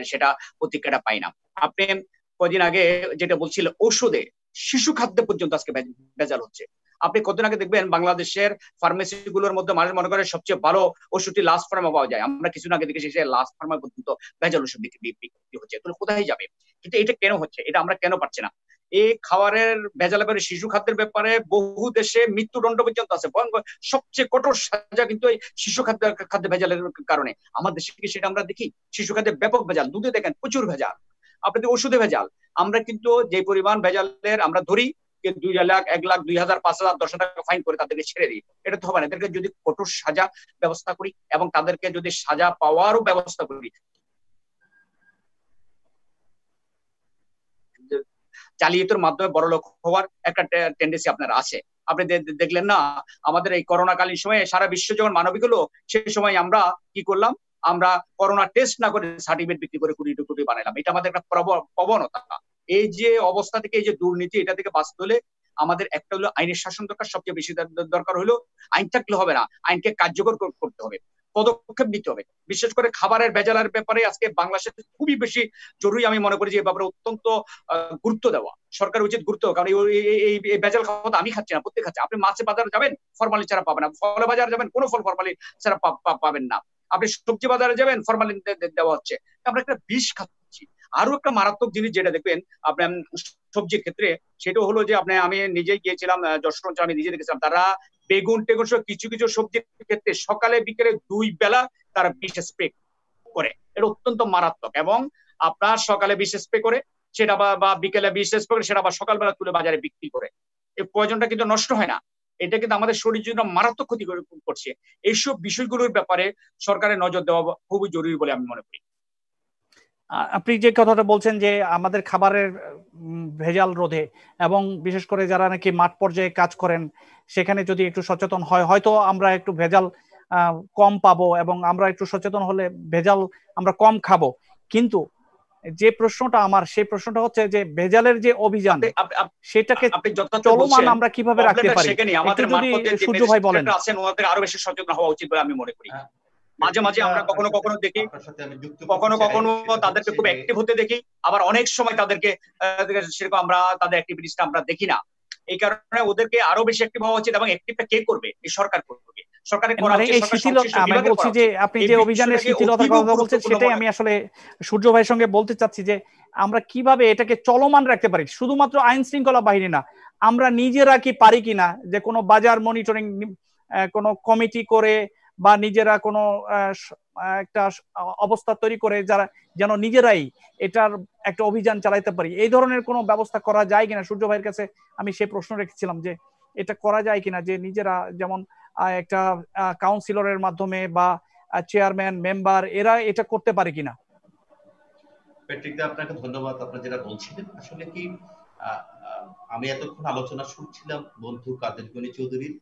[SPEAKER 3] সেটা প্রতিক্রিয়াটা পাই না। আপনি কদিন আগে যেটা বলছিলেন, ঔষধে, শিশু খাদ্য পর্যন্ত আজকে ভেজাল হচ্ছে। আপনি কতদিন আগে দেখবেন বাংলাদেশের ফার্মেসি গুলোর মধ্যে মানুষ মনে করে সবচেয়ে ভালো ওষুধটি লাস্ট ফার্মা পাওয়া যায়। আমরা কিছুদিন আগে দেখেছি যে লাস্ট ফার্মা পর্যন্ত ভেজাল ওষুধ বিক্রি হচ্ছে। তাহলে কোথায় যাবে? কিন্তু এটা কেন হচ্ছে, এটা আমরা কেন পাচ্ছি না? এই খাবারের ভেজালের ব্যাপারে, শিশু খাদ্যের ব্যাপারে বহু দেশে মৃত্যুদণ্ড পর্যন্ত আছে। সবচেয়ে কঠোর সাজা কিন্তু এই শিশু খাদ্য ভেজালের কারণে। আমার দেশে কি সেটা আমরা দেখি? শিশু খাদ্যের ব্যাপক ভেজাল, দুধে দেখেন প্রচুর ভেজাল, আপনাদের ওষুধে ভেজাল। আমরা কিন্তু যে পরিমাণ ভেজালের আমরা ধরি, কে 2 লাখ 1 লাখ 2,000 5,000 10,000 টাকা ফাইন করে তাদেরকে ছেড়ে দিই, এটা তো হবে না। এদেরকে যদি কঠোর সাজা ব্যবস্থা করি এবং তাদেরকে যদি সাজা পাওয়ারও ব্যবস্থা করি, জালিয়াতির মাধ্যমে বড়লোক হওয়ার একটা টেন্ডেন্সি আপনার আছে। আপনি দেখলেন না আমাদের এই করোনাকালীন সময়ে সারা বিশ্ব যখন মানবিক হলো, সেই সময় আমরা কি করলাম, আমরা করোনা টেস্ট না করে সার্টিফিকেট বিক্রি করে কোটি কোটি বানাইলাম। এটা আমাদের একটা প্রবণতা। এই যে অবস্থা থেকে, এই যে দুর্নীতি, এটা থেকে বাঁচতে হলে আমাদের একটা হলো আইনের শাসন দরকার, সবচেয়ে বেশি দরকার হলো আইন থাকলে হবে না, আইনকে কার্যকর করতে হবে, পদক্ষেপ নিতে হবে। বিশেষ করে খাবারের ভেজালের ব্যাপারে আজকে বাংলাদেশে খুবই বেশি জরুরি আমি মনে করি যে এই ব্যাপারে অত্যন্ত গুরুত্ব দেওয়া সরকার উচিত গুরুত্ব। কারণ এই ভেজাল খাওয়া আমি খাচ্ছি না, প্রত্যেক খাচ্ছে। আপনি মাছের বাজারে যাবেন, ফরমালিন ছাড়া পাবেন না। ফলে বাজারে যাবেন, কোনো ফল ফরমালিন ছাড়া পাবেন না। আপনি সবজি বাজারে যাবেন, ফরমালিন দেওয়া হচ্ছে। আমরা একটা বিষ খাচ্ছি। আরো একটা মারাত্মক জিনিস যেটা দেখবেন আপনার সবজির ক্ষেত্রে, সেটা হলো যে আমি নিজেই গিয়েছিলাম যশোর অঞ্চলে, আমি নিজে দেখেছিলাম তারা বেগুন টেগুন সব কিছু কিছু সবজির ক্ষেত্রে সকালে বিকেলে 2 বেলা তারা বিষ স্প্রে করে। এটা অত্যন্ত মারাত্মক। এবং আপনার সকালে বিষ স্প্রে করে সেটা বা বিকেলে বিষ স্প্রে করে সেটা আবার সকালবেলা তুলে বাজারে বিক্রি করে। এই পয়জনটা কিন্তু নষ্ট হয় না, এটা কিন্তু আমাদের শরীরের জন্য মারাত্মক ক্ষতি করছে। এইসব বিষয়গুলোর ব্যাপারে সরকারের নজর দেওয়া খুবই জরুরি বলে আমি মনে করি।
[SPEAKER 1] আপনি যে কথাটা বলছেন যে আমাদের খাবারের ভেজাল রোধে এবং বিশেষ করে যারা নাকি মাঠ পর্যায়ে কাজ করেন সেখানে যদি একটু সচেতন হয়, হয়তো আমরা একটু ভেজাল কম পাবো এবং আমরা একটু সচেতন হলে ভেজাল আমরা কম খাবো। কিন্তু যে প্রশ্নটা আমার, সেই প্রশ্নটা হচ্ছে যে ভেজালের যে অভিযান সেটাকে চলমান আমরা কিভাবে রাখতে পারি, একটু যদি সূর্য ভাই বলেন।
[SPEAKER 3] আরো বেশি সচেতন হওয়া উচিত বলে আমি মনে করি। মাঝে মাঝে আমরা কখনো কখনো দেখি, কখনো কখনো তাদেরকে খুব অ্যাক্টিভ হতে দেখি, আবার অনেক সময় তাদেরকে সেরকম আমরা তাদের অ্যাক্টিভিটিসটা আমরা দেখি না। এই কারণে ওদেরকে আরো বেশি অ্যাক্টিভ হওয়া উচিত। এবং অ্যাক্টিভটা কে করবে? এই সরকার করবে। সরকারের করা উচিত।
[SPEAKER 1] আমি বলছি যে আপনি যে অভিযানের শিথিলতার কথা বলছেন সেটাই আমি আসলে সূর্য ভাইয়ের সঙ্গে বলতে চাচ্ছি যে আমরা কিভাবে এটাকে চলমান রাখতে পারি। শুধুমাত্র আইন শৃঙ্খলা বাহিনী না, আমরা নিজেরা কি পারি কিনা যে কোনো বাজার মনিটরিং কোনো কমিটি করে বা নিজেরা কোনো একটা অবস্থা তৈরি করে যারা যেন নিজেরাই এটার একটা অভিযান চালাইতে পারি, এই ধরনের কোনো ব্যবস্থা করা যায় কিনা। সূর্য ভাইয়ের কাছে আমি সেই প্রশ্ন রেখেছিলাম যে এটা করা যায় কিনা, যে নিজেরা যেমন একটা কাউন্সিলরের মাধ্যমে বা চেয়ারম্যান মেম্বার এরা এটা করতে পারে কিনা।
[SPEAKER 2] প্যাট্রিক দা, আপনাকে ধন্যবাদ। আপনারা যেটা বলছিলেন আসলে কি, আমি এতক্ষণ আলোচনা শুনছিলাম বন্ধু কাদের গনি চৌধুরীর,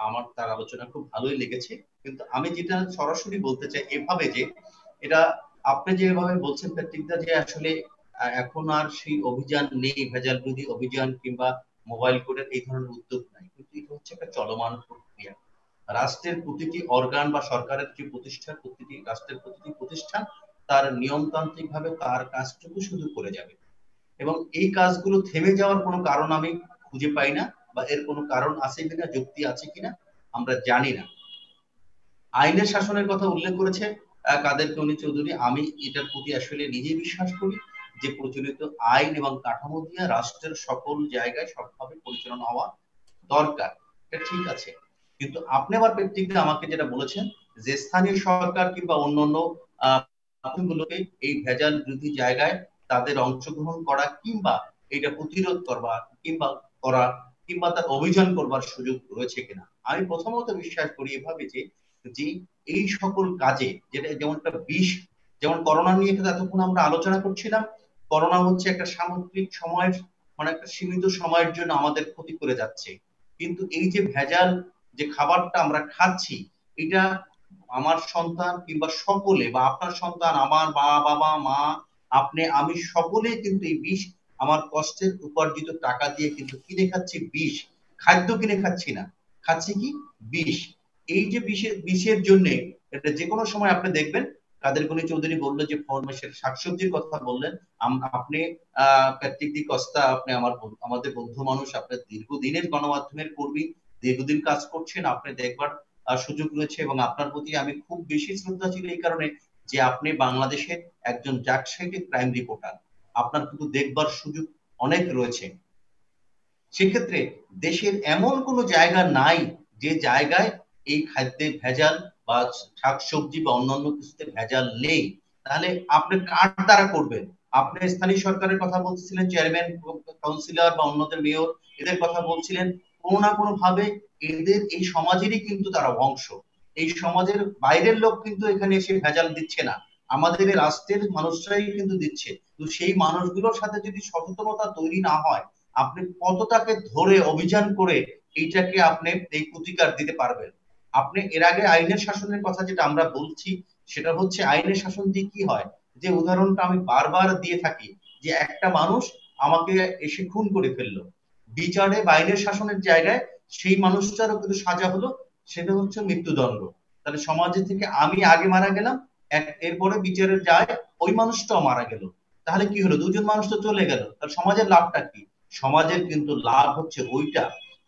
[SPEAKER 2] আমার তার আলোচনা খুব ভালোই লেগেছে। কিন্তু আমি যেটা সরাসরি বলতে চাই এভাবে যে এটা আপনি যেভাবে বলছেন প্যাট্রিক দা যে আসলে এখন আর সেই অভিযান নেই, ভেজাল বিরোধী অভিযান কিংবা মোবাইল কোর্টের এই ধরনের উদ্যোগ নাই, কিন্তু এটা হচ্ছে একটা চলমান প্রক্রিয়া। রাষ্ট্রের প্রতিটি অর্গান বা সরকারের যে প্রতিষ্ঠান, প্রতিটি রাষ্ট্রের প্রতিটি প্রতিষ্ঠান তার নিয়মতান্ত্রিক ভাবে তার কাজটুকু শুধু করে যাবে এবং এই কাজগুলো থেমে যাওয়ার কোনো কারণ আমি খুঁজে পাই না, বা এর কোনো কারণ আছে কিনা, যুক্তি আছে কিনা আমরা জানি না। আইনের শাসনের কথা উল্লেখ করেছে কাদের গনি চৌধুরী। আমি এটার প্রতি আসলে নিজেই বিশ্বাস করি যে প্রচলিত আইন এবং কাঠামো দিয়ে রাষ্ট্রের সকল জায়গায় সবভাবে পরিচালনা হওয়া দরকার, এটা ঠিক আছে। কিন্তু আপনি আবার প্র্যাকটিক্যালি আমাকে যেটা বলেছেন যে স্থানীয় সরকার কিংবা অন্যান্য গুলোকে এই ভেজাল বিরোধী জায়গায় তাদের অংশগ্রহণ করা কিংবা এটা প্রতিরোধ করা কিংবা তার অভিযান করবার সুযোগ রয়েছে কিনা। আমি প্রথমত বিশ্বাস করি এভাবে যে এই সকল কাজে যেটা যেমনটা বিষ, যেমন করোনা নিয়ে এতক্ষণ আমরা আলোচনা করছিলাম, করোনা হচ্ছে একটা সামগ্রিক সময়ের মানে একটা সীমিত সময়ের জন্য আমাদের ক্ষতি করে যাচ্ছে। কিন্তু এই যে ভেজাল যে খাবারটা আমরা খাচ্ছি, এটা আমার সন্তান কিংবা সকলে বা আপনার সন্তান, আমার বাবা মা, আপনি আমি সকলেই কিন্তু এই বিষ আমার কষ্টের উপার্জিত টাকা দিয়ে কিন্তু কিনে খাচ্ছি বিষ। খাদ্য কিনে খাচ্ছি না, খাচ্ছি কি বিষ। এই যে বিষের জন্য এটা যে কোনো সময় আপনি দেখবেন, কাদের গনি চৌধুরী বললো যে ফরমেশের শাকসবজির কথা বললেন, আপনি প্যাট্রিক দি কস্তা, আপনি আমাদের বন্ধু মানুষ, আপনার দীর্ঘদিনের গণমাধ্যমের কর্মী, দীর্ঘদিন কাজ করছেন, আপনি দেখবার সুযোগ রয়েছে এবং আপনার প্রতি আমি খুব বেশি শ্রদ্ধা ছিল এই কারণে যে আপনি বাংলাদেশের একজন জাকসাইটেড ক্রাইম রিপোর্টার, আপনার কিন্তু দেখবার সুযোগ অনেক রয়েছে। সেক্ষেত্রে দেশের এমন কোনো জায়গা নাই যে জায়গায় এই খাদ্যে ভেজাল বা শাকসবজি বা অন্যান্য কিছুতে ভেজাল নেই। তাহলে আপনি কার দ্বারা করবেন? আপনি স্থানীয় সরকারের কথা বলছিলেন, চেয়ারম্যান, কাউন্সিলর বা অন্যদের মেয়র, এদের কথা বলছিলেন। কোনো না কোনো ভাবে এদের এই সমাজেরই কিন্তু তারা অংশ। এই সমাজের বাইরের লোক কিন্তু এখানে এসে ভেজাল দিচ্ছে না, আমাদের এই রাষ্ট্রের মানুষরাই কিন্তু দিচ্ছে। তো সেই মানুষগুলোর সাথে যদি সচেতনতা তৈরি না হয়, আপনি কতটাকে ধরে অভিযান করে এইটাকে আপনি এই প্রতিকার দিতে পারবেন? আপনি এর আগে আইনের শাসনের কথা যেটা আমরা বলছি, সেটা হচ্ছে আইনের শাসন দিয়ে কি হয়, যে উদাহরণটা আমি বারবার দিয়ে থাকি, যে একটা মানুষ আমাকে এসে খুন করে ফেললো, বিচারে বা আইনের শাসনের জায়গায় সেই মানুষটারও কিন্তু সাজা হলো, সেটা হচ্ছে মৃত্যুদণ্ড। তাহলে সমাজে থেকে আমি আগে মারা গেলাম, এরপরে বিচারের যায় ওই মানুষটাও মারা গেল, তাহলে কি হলো, দুজন মানুষ তো চলে গেল, তাহলে সমাজের লাভটা কি? সমাজের কিন্তু লাভ হচ্ছে ওইটা,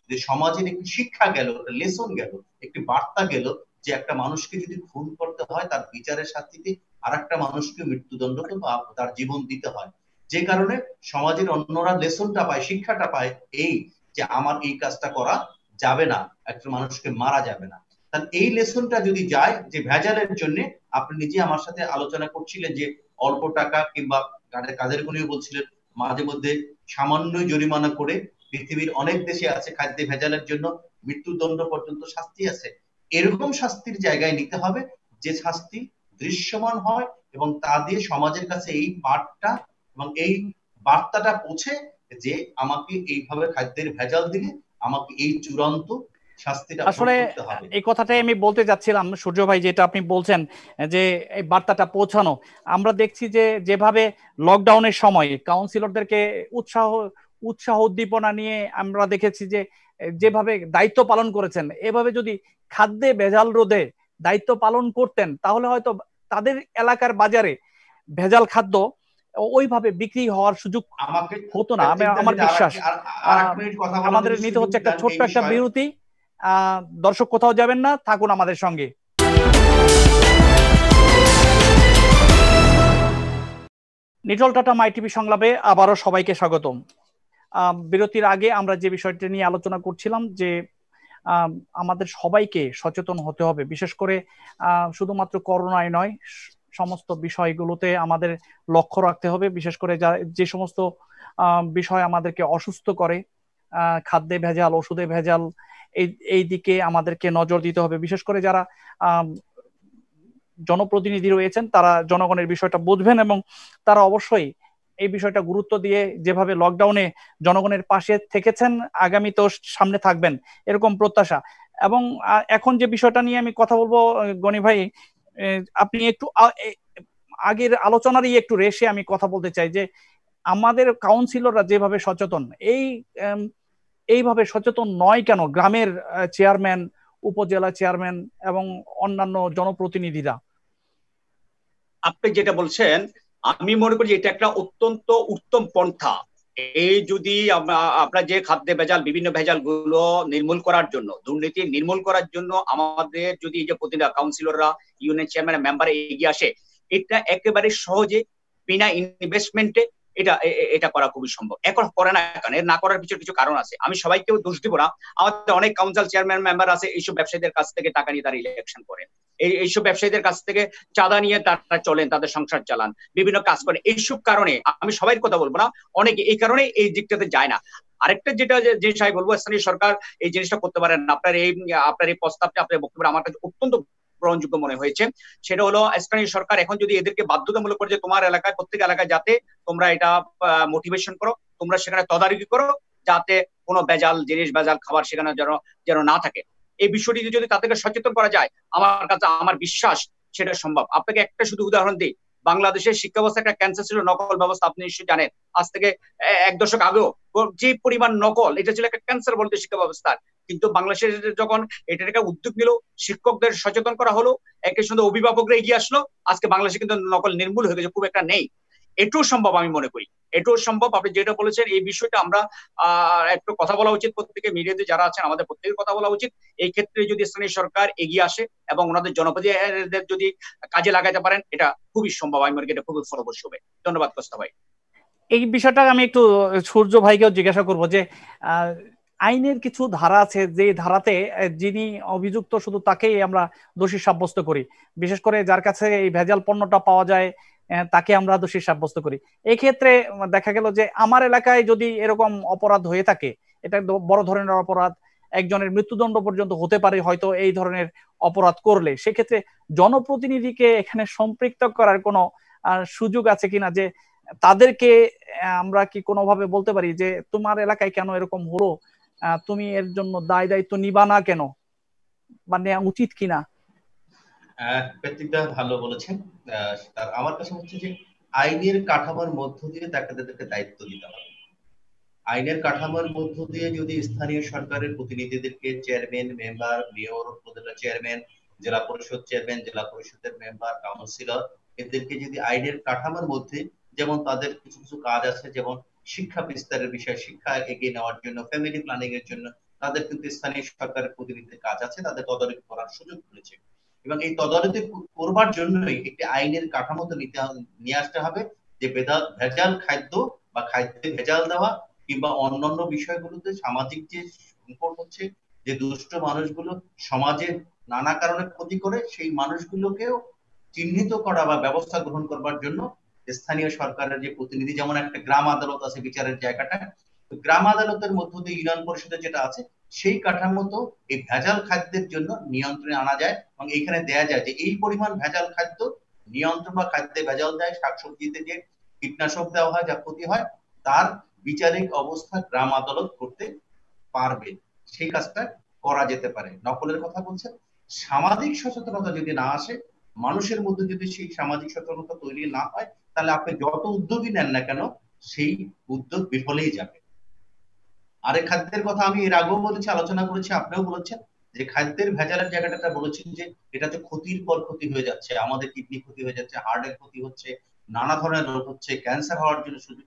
[SPEAKER 2] যে সমাজের একটি শিক্ষা গেল, একটা লেসন গেল, একটি বার্তা গেল, যে একটা মানুষকে যদি খুন করতে হয় তার বিচারের সাথে আর একটা মানুষকে মৃত্যুদণ্ড বা তার জীবন দিতে হয়। যে কারণে সমাজের অন্যরা লেসনটা পায়, শিক্ষাটা পায়, এই যে আমার এই কাজটা করা যাবে না, একটা মানুষকে মারা যাবে না। তাহলে এই লেসনটা যদি যায়, যে ভেজালের জন্য আপনি নিজে আমার সাথে আলোচনা করছিলেন যে অল্প টাকা কিংবা কাজের গুণীয় বলছিলেন, মাঝে মধ্যে সামান্য জরিমানা করে, পৃথিবীর অনেক দেশে আছে খাদ্যে ভেজালের জন্য মৃত্যুদণ্ড পর্যন্ত শাস্তি আছে। এরকম শাস্তির জায়গায় নিতে হবে, যে শাস্তি দৃশ্যমান হয় এবং তা দিয়ে সমাজের কাছে এই পাঠটা এবং এই বার্তাটা পৌঁছে, যে আমাকে এইভাবে খাদ্যের ভেজাল দিলে আমাকে এই চূড়ান্ত শাস্তিটা ভোগ
[SPEAKER 1] আসলে
[SPEAKER 2] করতে হবে।
[SPEAKER 1] এই কথাটাই আমি বলতে যাচ্ছিলাম সূর্য ভাই, যেটা আপনি বলছেন যে এই বার্তাটা পৌঁছানো। আমরা দেখছি যে যেভাবে লকডাউনের সময় কাউন্সিলরদেরকে উৎসাহ উৎসাহ উদ্দীপনা নিয়ে আমরা দেখেছি যে যেভাবে দায়িত্ব পালন করেছেন, এভাবে যদি খাদ্যে ভেজাল রোধে দায়িত্ব পালন করতেন, তাহলে হয়তো তাদের এলাকার বাজারে ভেজাল খাদ্য ওইভাবে বিক্রি হওয়ার সুযোগ
[SPEAKER 2] আমাকে
[SPEAKER 1] হতো না, আমার
[SPEAKER 2] চিন্তা
[SPEAKER 1] বিশ্বাস।
[SPEAKER 2] আর এক মিনিট কথা বলার
[SPEAKER 1] আমাদের
[SPEAKER 2] যদি
[SPEAKER 1] নিতে
[SPEAKER 2] সুযোগ
[SPEAKER 1] হচ্ছে একটা
[SPEAKER 2] দেন
[SPEAKER 1] ছোট্ট
[SPEAKER 2] এই
[SPEAKER 1] একটা
[SPEAKER 2] বিষয়ে।
[SPEAKER 1] বিরতি। দর্শক কোথাও যাবেন না, থাকুন আমাদের সঙ্গে। নিটল টাটা মাই টিভি সংলাপে আবারও সবাইকে স্বাগতম। বিরতির আগে আমরা যে বিষয়টি নিয়ে আলোচনা করছিলাম, যে আমাদের সবাইকে সচেতন হতে হবে, বিশেষ করে শুধুমাত্র করোনায় নয়, সমস্ত বিষয়গুলোতে আমাদের লক্ষ্য রাখতে হবে। বিশেষ করে যে সমস্ত বিষয় আমাদেরকে অসুস্থ করে, খাদ্যে ভেজাল, ওষুধে ভেজাল, এই দিকে আমাদেরকে নজর দিতে হবে। বিশেষ করে যারা জনপ্রতিনিধি রয়েছেন, তারা জনগণের বিষয়টা বুঝবেন এবং তারা অবশ্যই এই বিষয়টা গুরুত্ব দিয়ে যেভাবে লকডাউনে জনগণের পাশে থেকেছেন, আগামীতেও সামনে থাকবেন, এরকম প্রত্যাশা। এবং এখন যে বিষয়টা নিয়ে আমি কথা বলবো, গনি ভাই, আপনি একটু আগের আলোচনারই একটু রেশে আমি কথা বলতে চাই যে আমাদের কাউন্সিলররা যেভাবে সচেতন, এইভাবে সচেতন নয় কেন গ্রামের চেয়ারম্যান, উপজেলা চেয়ারম্যান এবং অন্যান্য জনপ্রতিনিধিরা?
[SPEAKER 3] আপনি যেটা বলছেন, আমি মনে করি এটা একটা অত্যন্ত উত্তম পন্থা। এই যদি আপনার যে খাদ্যে ভেজাল, বিভিন্ন ভেজাল গুলো নির্মূল করার জন্য, দুর্নীতি নির্মূল করার জন্য আমাদের যদি এই যে প্রতিটা কাউন্সিলররা, ইউনিয়ন চেয়ারম্যান, মেম্বার এগিয়ে আসে, এটা একেবারে সহজে বিনা ইনভেস্টমেন্টে এটা এটা করা খুবই সম্ভব। এখন করে না কেন? এর না করার পিছনে কিছু কারণ আছে, আমি সবাইকেও দোষ দিব না। আমাদের অনেক কাউন্সিল চেয়ারম্যান মেম্বার আছে এইসব ব্যবসায়ীদের কাছ থেকে টাকা নিয়ে তারা ইলেকশন করেন, এইসব ব্যবসায়ীদের কাছ থেকে চাঁদা নিয়ে তারা চলেন, তাদের সংসার চালান, বিভিন্ন কাজ করেন। এইসব কারণে, আমি সবাই কথা বলবো না, অনেকে এই কারণে এই দিকটাতে যায় না। আরেকটা যেটা জিনিস আমি বলবো, স্থানীয় সরকার এই জিনিসটা করতে পারেন। আপনার এই প্রস্তাবটা, আপনার বক্তব্য আমার কাছে অত্যন্ত গ্রহণযোগ্য মনে হয়েছে। সেটা হলো, স্থানীয় সরকার এখন যদি এদেরকে বাধ্যতামূলক করে যে তোমার এলাকায়, প্রত্যেক এলাকায় যাতে তোমরা এটা মোটিভেশন করো, তোমরা সেখানে তদারকি করো, যাতে কোনো ভেজাল জিনিস, ভেজাল খাবার সেখানে যেন না থাকে। এই বিষয়টি যদি তাদেরকে সচেতন করা যায়, আমার কাছে, আমার বিশ্বাস সেটা সম্ভব। আপনাকে একটা শুধু উদাহরণ দিই, বাংলাদেশের শিক্ষা ব্যবস্থা একটা ক্যান্সার ছিল, নকল ব্যবস্থা, আপনি নিশ্চয়ই জানেন। আজ থেকে 1 দশক আগেও যে পরিমাণ নকল, এটা ছিল একটা ক্যান্সার বলতে শিক্ষা ব্যবস্থার। কিন্তু বাংলাদেশের যখন এটা একটা উদ্যোগ নিল, শিক্ষকদের সচেতন করা হলো, একই সঙ্গে অভিভাবকরা এগিয়ে আসলো, আজকে বাংলাদেশে কিন্তু নকল নির্মূল হয়ে গেছে, খুব একটা নেই। এটাও সম্ভব, আমি মনে করি এটাও সম্ভব। আপনি যেটা বলেছেন, এই বিষয়টা আমরা একটু কথা বলা উচিত, প্রত্যেকে মিডিয়াতে যারা আছেন আমাদের প্রত্যেকের কথা বলা উচিত। এই ক্ষেত্রে যদি স্থানীয় সরকার এগিয়ে আসে এবং ওনাদের জনপ্রতিনিধিদের যদি কাজে লাগাতে পারেন, এটা খুবই সম্ভব, আমি মনে করি এটা খুবই ফলপ্রসূ হবে। ধন্যবাদ কস্তা ভাই।
[SPEAKER 1] এই বিষয়টা আমি একটু সূর্য ভাইকেও জিজ্ঞাসা করব যে আইনের কিছু ধারা আছে, যে ধারাতে যিনি অভিযুক্ত শুধু তাকেই আমরা দোষী সাব্যস্ত করি, বিশেষ করে যার কাছে এই ভেজাল পণ্যটা পাওয়া যায়, তাকে আমরা দোষী সাব্যস্ত করি। এক্ষেত্রে দেখা গেল যে আমার এলাকায় যদি এরকম অপরাধ হয়ে থাকে, এটা বড় ধরনের অপরাধ, একজনের মৃত্যুদণ্ড পর্যন্ত হতে পারে হয়তো এই ধরনের অপরাধ করলে, সেক্ষেত্রে জনপ্রতিনিধিকে এখানে সম্পৃক্ত করার কোনো সুযোগ আছে কিনা, যে তাদেরকে আমরা কি কোনোভাবে বলতে পারি যে তোমার এলাকায় কেন এরকম হলো, তুমি এর জন্য দায় দায়িত্ব নিবা না কেন, বা নেওয়া উচিত কিনা?
[SPEAKER 2] ব্যক্তিটা ভালো বলেছেন। তার আমার কাছে হচ্ছে যে আইনের কাঠামোর মধ্য দিয়ে তাদেরকে দায়িত্ব দিতে হবে। আইনের কাঠামোর মধ্য দিয়ে যদি স্থানীয় সরকারের প্রতিনিধিদেরকে চেয়ারম্যান, মেম্বার, মেয়র, উপজেলা চেয়ারম্যান, জেলা পরিষদ চেয়ারম্যান, জেলা পরিষদের মেম্বার, কাউন্সিলর, এদেরকে যদি আইনের কাঠামোর মধ্যে, যেমন তাদের কিছু কিছু কাজ আছে, যেমন শিক্ষা বিস্তারের বিষয়, শিক্ষা এগিয়ে নেওয়ার জন্য, ফ্যামিলি প্ল্যানিং এর জন্য তাদের কিন্তু স্থানীয় সরকারের প্রতিনিধিদের কাজ আছে, তাদের তদারকি করার সুযোগ রয়েছে। এবং এই তদারকি করবার জন্যই একটি আইনের কাঠামো তো নিয়ে আসতে হবে, যে ভেজাল খাদ্য বা খাদ্যে ভেজাল দেওয়া কিংবা অন্যান্য বিষয়গুলোতে সামাজিক যে সংকট হচ্ছে, যে দুষ্ট মানুষগুলো সমাজে নানা কারণে ক্ষতি করে, সেই মানুষগুলোকেও চিহ্নিত করা বা ব্যবস্থা গ্রহণ করবার জন্য স্থানীয় সরকারের যে প্রতিনিধি, যেমন একটা গ্রাম আদালত আছে বিচারের জায়গাটা, গ্রাম আদালতের মধ্য দিয়ে ইউনিয়ন পরিষদে যেটা আছে সেই কাঠামো তো এই ভেজাল খাদ্যের জন্য নিয়ন্ত্রণে আনা যায়, এবং এইখানে দেয়া যায় যে এই পরিমাণ ভেজাল খাদ্য নিয়ন্ত্রণ, বা খাদ্যে ভেজাল দেয়, শাকসবজিতে যে কীটনাশক দেওয়া হয় যা ক্ষতি হয়, তার বিচারিক অবস্থা গ্রাম আদালত করতে পারবে। সেই কাজটা করা যেতে পারে। নকলের কথা বলছেন, সামাজিক সচেতনতা যদি না আসে, মানুষের মধ্যে যদি সেই সামাজিক সচেতনতা তৈরি না হয়, তাহলে আপনি যত উদ্যোগই নেন না কেন সেই উদ্যোগ বিফলেই যাবে। আর এই খাদ্যের কথা আমি এর আগেও বলেছি, আলোচনা করেছি, আপনিও বলেছেন যে খাদ্যের ভেজালের জায়গাটা বলেছেন যে এটাতে ক্ষতির পর ক্ষতি হয়ে যাচ্ছে, আমাদের কিডনি ক্ষতি হয়ে যাচ্ছে, হার্টের ক্ষতি হচ্ছে, নানা ধরনের রোগ হচ্ছে, ক্যান্সার হওয়ার জন্য সুযোগ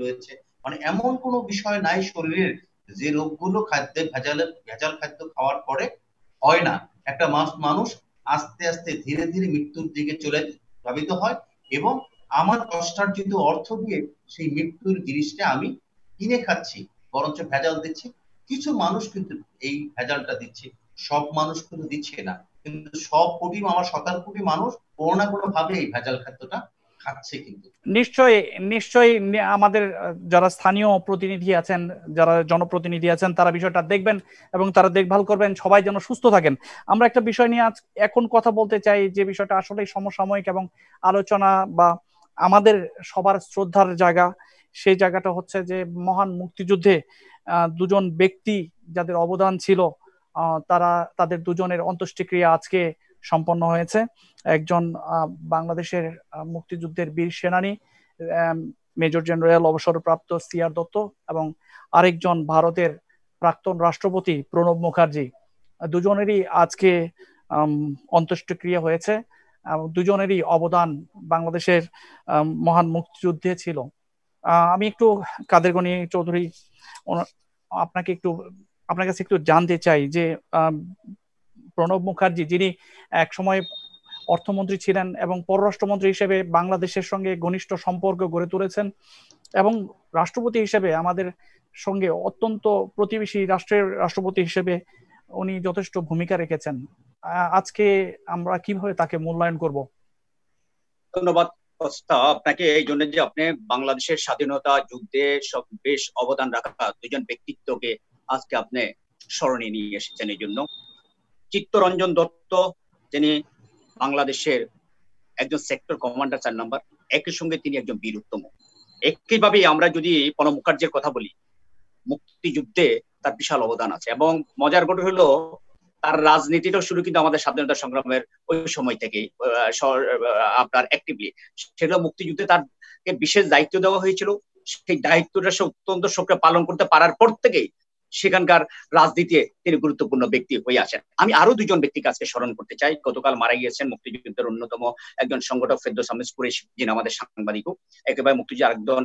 [SPEAKER 2] রয়েছে। মানে এমন কোনো বিষয় নাই শরীরের যে রোগগুলো ভেজাল খাদ্য খাওয়ার পরে হয় না। একটা মানুষ আস্তে আস্তে ধীরে ধীরে মৃত্যুর দিকে চলে ধাবিত হয়, এবং আমার কষ্টার্জিত অর্থ দিয়ে সেই মৃত্যুর জিনিসটা আমি কিনে খাচ্ছি, বরঞ্চ ভেজাল দিচ্ছি। কিছু মানুষ কিন্তু এই ভেজালটা দিচ্ছে, সব মানুষ কিন্তু দিচ্ছে না, কিন্তু সব কোটি, আমার 17 কোটি মানুষ কোনো না কোনো ভাবে এই ভেজাল খাদ্যটা খাচ্ছে। কিন্তু
[SPEAKER 1] নিশ্চয়ই নিশ্চয়ই আমাদের যারা স্থানীয় প্রতিনিধি আছেন, যারা জনপ্রতিনিধি আছেন, তারা বিষয়টা দেখবেন এবং তারা দেখভাল করবেন, সবাই যেন সুস্থ থাকেন। আমরা একটা বিষয় নিয়ে এখন কথা বলতে চাই, যে বিষয়টা আসলে সমসাময়িক এবং আলোচনা বা আমাদের সবার শ্রদ্ধার জায়গা। সেই জায়গাটা হচ্ছে যে মহান মুক্তিযুদ্ধে দুজন ব্যক্তি যাদের অবদান ছিল, তাদের দুজনের অন্ত্যেষ্টিক্রিয়া আজকে সম্পন্ন হয়েছে। একজন বাংলাদেশের মুক্তিযুদ্ধের বীর সেনানী মেজর জেনারেল অবসরপ্রাপ্ত সিআর দত্ত, এবং আরেকজন ভারতের প্রাক্তন রাষ্ট্রপতি প্রণব মুখার্জি। দুজনেরই আজকে অন্ত্যেষ্টিক্রিয়া হয়েছে। দুজনেরই অবদান বাংলাদেশের মহান মুক্তিযুদ্ধে ছিল। আমি একটু কাদের গনি চৌধুরী আপনার কাছে একটু জানতে চাই যে প্রণব মুখার্জি, যিনি এক সময় অর্থমন্ত্রী ছিলেন এবং পররাষ্ট্রমন্ত্রী হিসেবে বাংলাদেশের সঙ্গে ঘনিষ্ঠ সম্পর্ক গড়ে তুলেছেন, এবং রাষ্ট্রপতি হিসেবে আমাদের সঙ্গে অত্যন্ত প্রতিবেশী রাষ্ট্রের রাষ্ট্রপতি হিসেবে উনি যথেষ্ট ভূমিকা রেখেছেন। আজকে আমরা কিভাবে তাকে মূল্যায়ন করব?
[SPEAKER 3] ধন্যবাদ কস্তা আপনাকে, এই জন্য যে আপনি বাংলাদেশের স্বাধীনতা যুদ্ধে সব বেশ অবদান রাখা দুজন ব্যক্তিত্বকে আজকে আপনি স্মরণে নিয়ে এসেছেন। এই জন্য চিত্তরঞ্জন দত্ত, যিনি বাংলাদেশের একজন সেক্টর কমান্ডার 4 নম্বর, একই সঙ্গে তিনি একজন বীরুত্তম। একইভাবে আমরা যদি প্রণব মুখার্জির কথা বলি, মুক্তিযুদ্ধে তার বিশাল অবদান আছে, এবং মজার ঘটনা হলো তার রাজনীতিটা শুরু কিন্তু আমাদের স্বাধীনতা সংগ্রামের ওই সময় থেকেই আপনার অ্যাক্টিভলি। সেটা মুক্তিযুদ্ধে তারকে বিশেষ দায়িত্ব দেওয়া হয়েছিল, সেই দায়িত্বটা সে অত্যন্ত সক্রিয় পালন করতে পারার পর থেকেই সেখানকার রাজনীতিতে তিনি গুরুত্বপূর্ণ ব্যক্তি হয়ে আসেন। আমি আরো দুজন ব্যক্তিকে আজকে স্মরণ করতে চাই। গতকাল মারা গিয়েছেন মুক্তিযুদ্ধের অন্যতম একজন সংগঠক ফেরদৌস আহমেদ কুরেশি, যিনি আমাদের সাংবাদিকও, একেবারে মুক্তিযুদ্ধের আরেকজন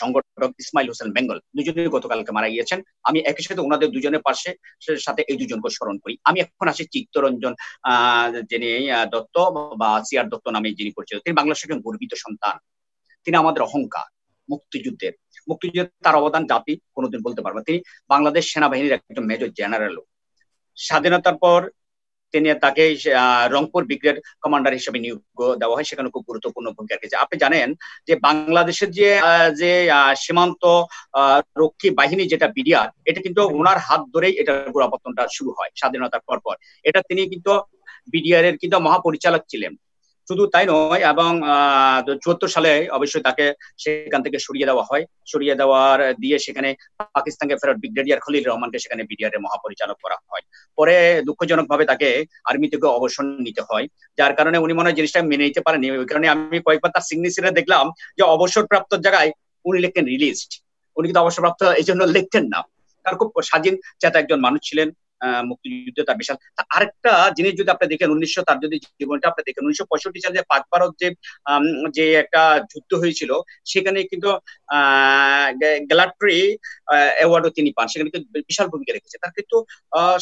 [SPEAKER 3] সংগঠক ইসমাইল হোসেন বেঙ্গল, দুজনেই গতকালকে মারা গিয়েছেন। আমি একই সাথে ওনাদের দুজনের পাশে সাথে এই দুজনকে স্মরণ করি। আমি এখন আসি চিত্তরঞ্জন যিনি দত্ত বা সিআর দত্ত নামে যিনি পরিচিত। তিনি বাংলাদেশের একজন গর্বিত সন্তান, তিনি আমাদের অহংকার। মুক্তিযুদ্ধে তার অবদান জাতি কোনোদিন বলতে পারবে। তিনি বাংলাদেশ সেনাবাহিনীর একজন মেজর জেনারেল। স্বাধীনতার পর তাকে রংপুর ব্রিগেড কমান্ডার হিসেবে নিয়োগ দেওয়া হয়, সেখানে খুব গুরুত্বপূর্ণ ভূমিকা রেখেছে। আপনি জানেন যে বাংলাদেশের যে সীমান্ত রক্ষী বাহিনী যেটা বিডিআর, এটা কিন্তু ওনার হাত ধরেই এটার গোড়াপত্তনটা শুরু হয় স্বাধীনতার পর। এটা তিনি কিন্তু বিডিআর এর কিন্তু মহাপরিচালক ছিলেন। শুধু তাই নয়, এবং 74 সালে অবশ্যই তাকে সেখান থেকে সরিয়ে দেওয়া হয়। সরিয়ে দেওয়ার দিয়ে সেখানে পাকিস্তানকে ফেরত ব্রিগেডিয়ার খলিল রহমানকে সেখানে বিডিআর এর মহাপরিচালক করা হয়। পরে দুঃখজনক ভাবে তাকে আর্মি থেকে অবসর নিতে হয়, যার কারণে উনি মনে হয় জিনিসটা মেনে নিতে পারেনি। ওই কারণে আমি কয়েকবার তার সিগনেচারে দেখলাম যে অবসরপ্রাপ্ত জায়গায় উনি লিখতেন রিলিজড। উনি কিন্তু অবসরপ্রাপ্ত এই জন্য লিখতেন না। তার খুব স্বাধীন চেতা একজন মানুষ ছিলেন, মুক্তিযুদ্ধে তার বিশাল। আরেকটা জিনিস যদি আপনি দেখেন, তার যদি জীবনটা আপনি দেখেন, 1965 সালে পাক ভারত যে একটা যুদ্ধ হয়েছিল, সেখানে কিন্তু গ্যালাট্রি অ্যাওয়ার্ডও তিনি পান। সেখানে কিন্তু বিশাল ভূমিকা রেখেছে। তার কিন্তু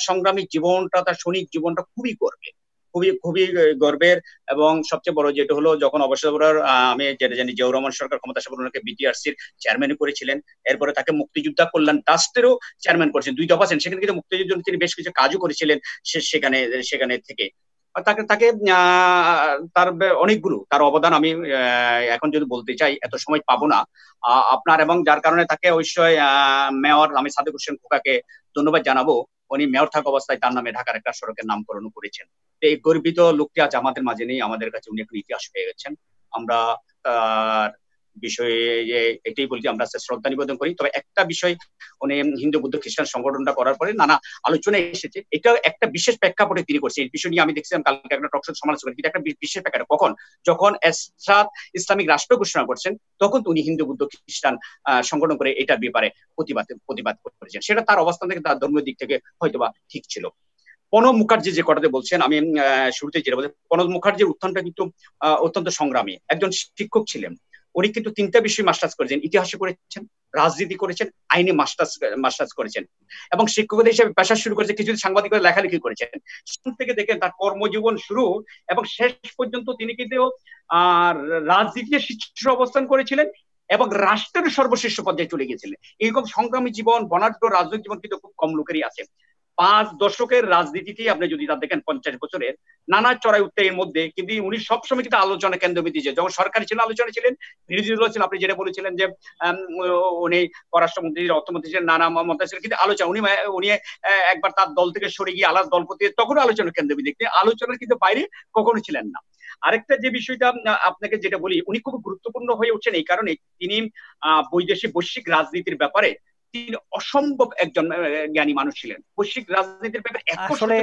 [SPEAKER 3] সংগ্রামী জীবনটা, তার সৈনিক জীবনটা খুবই খুবই গর্বের। এবং সবচেয়ে বড় যেটা হলো, যখন অবসর আমি যেটা জানি জিয়াউর রহমান সরকার ক্ষমতা আসে ওনাকে বিটিআরসির চেয়ারম্যান করেছিলেন। এরপরে তাকে মুক্তিযোদ্ধা কল্যাণ ট্রাস্টেরও চেয়ারম্যান করেছেন, 2 দফা ছিলেন। সেখানে কিন্তু মুক্তিযুদ্ধ তিনি বেশ কিছু কাজও করেছিলেন সেখানে থেকে। তাকে তার অনেকগুলো তার অবদান আমি এখন যদি বলতে চাই এত সময় পাবো না আপনার, এবং যার কারণে তাকে অবশ্যই মেয়র আমি সাদেক হোসেন খোকাকে ধন্যবাদ জানাবো। উনি মেয়র থাকা অবস্থায় তার নামে ঢাকার একটা সড়কের নামকরণ করেছেন। এই গর্বিত লোকটি আজ আমাদের মাঝে নেই, আমাদের কাছে উনি এখন ইতিহাস হয়ে গেছেন। আমরা তার বিষয়ে এটাই বলছি, আমরা শ্রদ্ধা নিবেদন করি। তবে একটা বিষয়, উনি হিন্দু বৌদ্ধ খ্রিস্টান সংগঠনটা করার পরে নানা আলোচনায় এসেছে, এটা একটা বিশেষ প্রেক্ষাপটে তিনি করছেন। এই বিষয় নিয়ে আমি দেখছিলাম কালকে একটা টক শো সমালোচনা, কিন্তু একটা বিশেষ প্রেক্ষাপটে কখন, যখন এরশাদ ইসলামিক রাষ্ট্র ঘোষণা করছেন, তখন উনি হিন্দু বৌদ্ধ খ্রিস্টান সংগঠন করে এটার ব্যাপারে প্রতিবাদ করেছেন। সেটা তার অবস্থান থেকে, তার ধর্মীয় দিক থেকে হয়তোবা ঠিক ছিল। প্রণব মুখার্জি যে কথাটা বলছেন, আমি শুরুতে যেটা বলছি, প্রণব মুখার্জির উত্থানটা কিন্তু অত্যন্ত সংগ্রামী। একজন শিক্ষক ছিলেন, উনি কিন্তু 3টা বিষয় মাস্টার্স করেছেন, ইতিহাসে করেছেন, রাজনীতি করেছেন, আইনে মাস্টার্স করেছেন, এবং শিক্ষকতা হিসেবে পেশা শুরু করেছেন, কিছু সাংবাদিকতা লেখালেখি করেছেন। সেখান থেকে দেখেন তার কর্মজীবন শুরু এবং শেষ পর্যন্ত তিনি কিন্তু রাজনীতিতে শীর্ষ অবস্থান করেছিলেন এবং রাষ্ট্রের সর্বশীর্ষ পর্যায়ে চলে গিয়েছিলেন। এইরকম সংগ্রামী জীবন, বর্ণাঢ্য রাজনৈতিক জীবন কিন্তু খুব কম লোকেরই আছে। 5 দশকের রাজনীতিতে আপনি যদি তা দেখেন, 50 বছরের নানা চড়াই উত্তাইয়ের মধ্যে কিন্তু উনি সবসময় কিন্তু আলোচনা কেন্দ্রবিন্দু ছিলেন। যখন সরকারি ছিল আলোচনা ছিলেন, বিরোধী দল ছিল, আপনি যেটা বলেছিলেন যে উনি পররাষ্ট্রমন্ত্রী, অর্থমন্ত্রী ছিলেন, নানা মন্ত্রী ছিলেন, কিন্তু আলোচনা উনি একবার তার দল থেকে সরে গিয়ে আলাদা দল করতে, তখন আলোচনা কেন্দ্রবিন্দু, আলোচনার কিন্তু বাইরে কখনো ছিলেন না। আরেকটা যে বিষয়টা আপনাকে যেটা বলি, উনি খুব গুরুত্বপূর্ণ হয়ে উঠছেন এই কারণে, তিনি বৈশ্বিক রাজনীতির ব্যাপারে তিনি অসম্ভব একজন জ্ঞানী মানুষ ছিলেন। বৈশ্বিক রাজনীতির ব্যাপারে আসলে,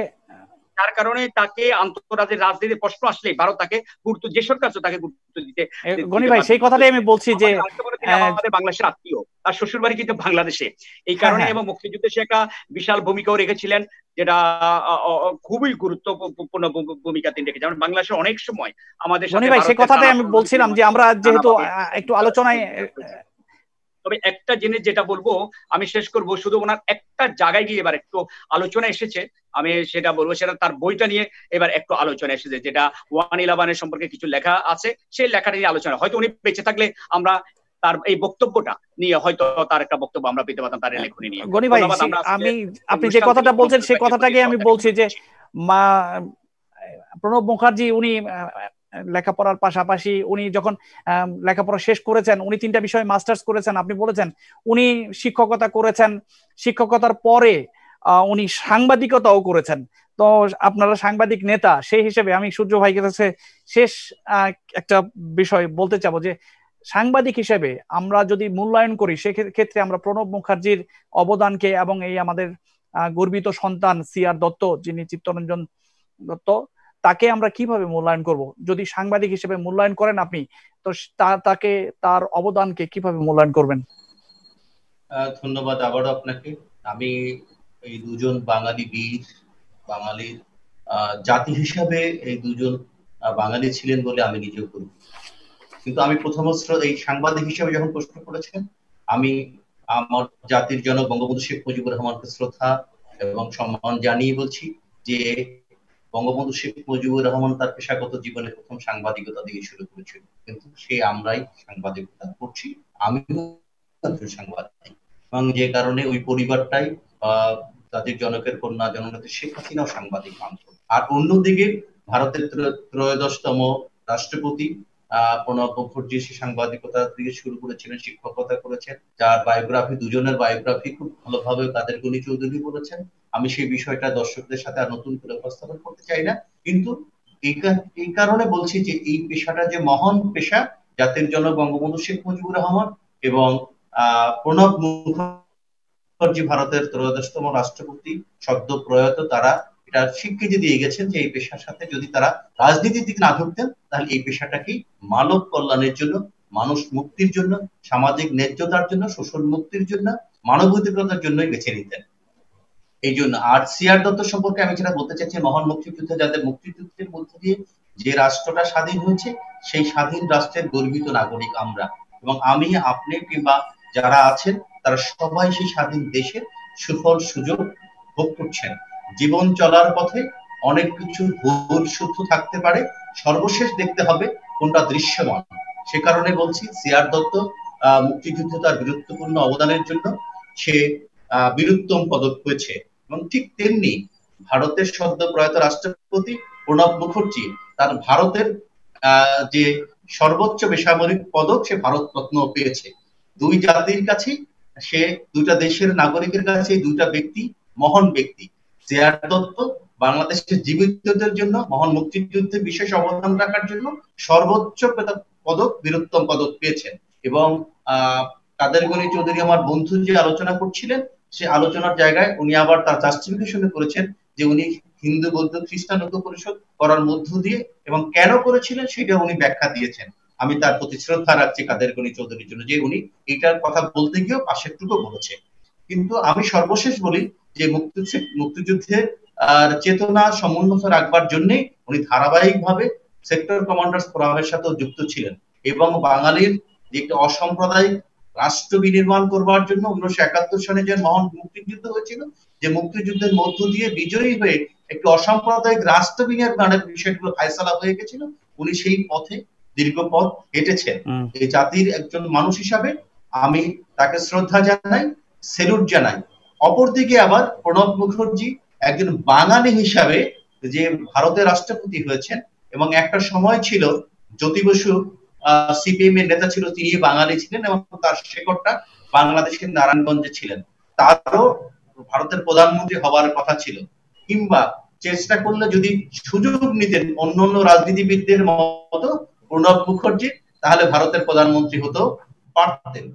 [SPEAKER 3] যার কারণে তাকে আন্তর্জাতিক রাজনীতির প্রশ্ন আসলে ভারত তাকে গুরুত্ব, যে সরকার তাকে গুরুত্ব দিতে।
[SPEAKER 1] গনি ভাই, সেই কথাটাই আমি বলছি যে
[SPEAKER 3] আমাদের বাংলাদেশের আত্মীয়, তার শ্বশুর বাড়ি কিন্তু বাংলাদেশে, এই কারণে এবং মুক্তিযুদ্ধে সে একটা বিশাল ভূমিকাও রেখেছিলেন, যেটা খুবই গুরুত্বপূর্ণ ভূমিকা তিনি রেখেছেন। যেমন বাংলাদেশে অনেক সময় আমাদের সাথে,
[SPEAKER 1] ভাই সেই কথাটাই আমি বলছিলাম যে আমরা যেহেতু একটু আলোচনায়,
[SPEAKER 3] তবে একটা জিনিস যেটা বলবো, আমি শেষ করব, শুধু ওনার একটা জায়গায় গিয়ে এবার একটু আলোচনা এসেছে, আমি সেটা বলবো, সেটা তার বইটা নিয়ে এবার একটু আলোচনা এসেছে, যেটা 111 সম্পর্কে কিছু লেখা আছে, সেই লেখাটা নিয়ে আলোচনা। হয়তো উনি বেঁচে থাকলে আমরা তার এই বক্তব্যটা নিয়ে হয়তো তার একটা বক্তব্য আমরা পেতে পারতাম, তার লেখনী নিয়ে।
[SPEAKER 1] গনি ভাই, আপনি যে কথাটা বলছেন সেই কথাটাকে আমি বলছি যে প্রণব মুখার্জি উনি লেখাপড়ার পাশাপাশি উনি যখন লেখাপড়া শেষ করেছেন, উনি 3টা বিষয়ে মাস্টার্স করেছেন, আপনি বলেছেন। উনি শিক্ষকতা করেছেন, শিক্ষকতার পরে উনি সাংবাদিকতাও করেছেন। তো আপনারা সাংবাদিক নেতা, সেই হিসেবে আমি সূর্য ভাইয়ের কাছে শেষ একটা বিষয় বলতে চাবো যে সাংবাদিক হিসেবে আমরা যদি মূল্যায়ন করি, সেক্ষেত্রে আমরা প্রণব মুখার্জির অবদানকে এবং এই আমাদের গর্বিত সন্তান সিআর দত্ত, যিনি চিত্তরঞ্জন দত্ত, তাকে আমরা কিভাবে মূল্যায়ন করব? যদি সাংবাদিক হিসেবে মূল্যায়ন করেন আপনি, তো তাকে, তার অবদানকে কিভাবে মূল্যায়ন করবেন?
[SPEAKER 2] ধন্যবাদ আবারও আপনাকে। আমি এই দুজন বাঙালি বীর, বাঙালির জাতি হিসাবে এই দুজন বাঙালি ছিলেন বলে আমি নিজেও করি। কিন্তু আমি প্রথমত এই সাংবাদিক হিসেবে যখন প্রশ্ন করেছেন, আমি আমার জাতির জনক বঙ্গবন্ধু শেখ মুজিবুর রহমানকে শ্রদ্ধা এবং সম্মান জানিয়ে বলছি যে বঙ্গবন্ধু শেখ মুজিবুর রহমান তার পেশাগত জীবনে প্রথম সাংবাদিকতা দিয়ে শুরু করেছিল, কিন্তু আমরাই সাংবাদিকতা করছি, আমিও একজন সাংবাদিক, এবং যে কারণে ওই পরিবারটাই তাদের জনকের কন্যা জননেত্রী শেখ হাসিনাও সাংবাদিক মানুষ। আর অন্যদিকে ভারতের ত্রয়োদশতম রাষ্ট্রপতি প্রণব মুখার্জি সাংবাদিকতা থেকে শুরু করেছিলেন, শিক্ষকতা করেছেন, যার বায়োগ্রাফি, দুজনের বায়োগ্রাফি খুব ভালোভাবে কাদের গনি চৌধুরী বলেছেন। আমি সেই বিষয়টা দর্শকদের সাথে আর নতুন করে উপস্থাপন করতে চাই না, কিন্তু এই কারণে বলছি যে এই পেশাটা যে মহান পেশা, জাতির জনক বঙ্গবন্ধু শেখ মুজিবুর রহমান এবং প্রণব মুখার্জি ভারতের ত্রয়োদশতম রাষ্ট্রপতি সদ্য প্রয়াত, তারা এটা স্বীকৃতি দিয়ে গেছেন যে এই পেশার সাথে যদি তারা রাজনীতির দিকে না ঢুকতেন তাহলে এই পেশাটাকেই মানব কল্যাণের জন্য, মানুষ মুক্তির জন্য, সামাজিক ন্যায্যতার জন্য, শোষণ মুক্তির জন্য, মানবাধিকারের জন্যই বেছে নিতেন। এই জন্য আর সিআর দত্ত সম্পর্কে আমি যেটা বলতে চাইছি, মহান মুক্তিযুদ্ধে যাদের মুক্তিযুদ্ধের মধ্যে দিয়ে যে রাষ্ট্রটা স্বাধীন হয়েছে, সেই স্বাধীন রাষ্ট্রের গর্বিত নাগরিক আমরা, এবং আমি, আপনি কিংবা যারা আছেন তারা সবাই সেই স্বাধীন দেশের সুফল সুযোগ ভোগ করছেন। জীবন চলার পথে অনেক কিছু ভুল শুদ্ধ থাকতে পারে, সর্বশেষ দেখতে হবে কোনটা দৃশ্যমান। সে কারণে বলছি সিআর দত্ত মুক্তিযুদ্ধে তার গুরুত্বপূর্ণ অবদানের জন্য সে বীরোত্তম পদক পেয়েছে, এবং ঠিক তেমনি ভারতের সদ্য প্রয়াত রাষ্ট্রপতি প্রণব মুখার্জি তার ভারতের যে সর্বোচ্চ বেসামরিক পদক, সে ভারত রত্ন পেয়েছে। দুই জাতির কাছে, সে দুইটা দেশের নাগরিকের কাছে দুইটা ব্যক্তি মহান ব্যক্তি। সিআর দত্ত বাংলাদেশের জীবিতদের জন্য, মহান মুক্তিযুদ্ধে বিশেষ অবদান রাখার জন্য সর্বোচ্চ পদক, বীরোত্তম পদক পেয়েছেন। এবং কাদের গনি চৌধুরী আমার বন্ধু যে আলোচনা করছিলেন, সে আলোচনার জায়গায় উনি আবার তার জাস্টিফিকেশনে করেছেন যে উনি হিন্দু, বৌদ্ধ, খ্রিস্টান ঐক্য পরিষদ করার মধ্য দিয়ে এবং কেন করেছিলেন সেটা উনি ব্যাখ্যা দিয়েছেন। আমি তার প্রতি শ্রদ্ধা রাখছি কাদের গনি চৌধুরীর জন্য, যে উনি এইটার কথা বলতে গিয়েও পাশেরটুকু বলেছে। কিন্তু আমি সর্বশেষ বলি যে মুক্তিযুদ্ধের চেতনা সমুন্নত রাখবার জন্য উনি ধারাবাহিকভাবে সেক্টর কমান্ডার্স ফোরামের সাথেও যুক্ত ছিলেন, এবং বাঙালির যে একটা অসাম্প্রদায়িক রাষ্ট্র বিনির্মাণ করবার জন্য 1971 সালে যে মহান মুক্তিযুদ্ধ হয়েছিল, যে মুক্তিযুদ্ধের মধ্য দিয়ে বিজয়ী হয়ে একটি অসাম্প্রদায়িক রাষ্ট্র বিনির্মাণের বিষয়গুলো ফায়সালা হয়ে গেছিল, উনি সেই পথে দীর্ঘ পথ হেঁটেছেন। এই জাতির একজন মানুষ হিসাবে আমি তাকে শ্রদ্ধা জানাই, সেলুট জানাই। অপরদিকে আবার প্রণব মুখার্জি একজন বাঙালি হিসাবে যে ভারতের রাষ্ট্রপতি হয়েছেন, এবং একটা সময় ছিল জ্যোতি বসু সিপিএম এর নেতা ছিল, তিনি বাঙালি ছিলেন এবং তার শেকড়টা বাংলাদেশের নারায়ণগঞ্জে ছিলেন, তারও ভারতের প্রধানমন্ত্রী হওয়ার কথা ছিল, কিংবা চেষ্টা করলে যদি সুযোগ নিতেন অন্যান্য রাজনীতিবিদদের মতো প্রণব মুখার্জি, তাহলে ভারতের প্রধানমন্ত্রী হতে পারতেন।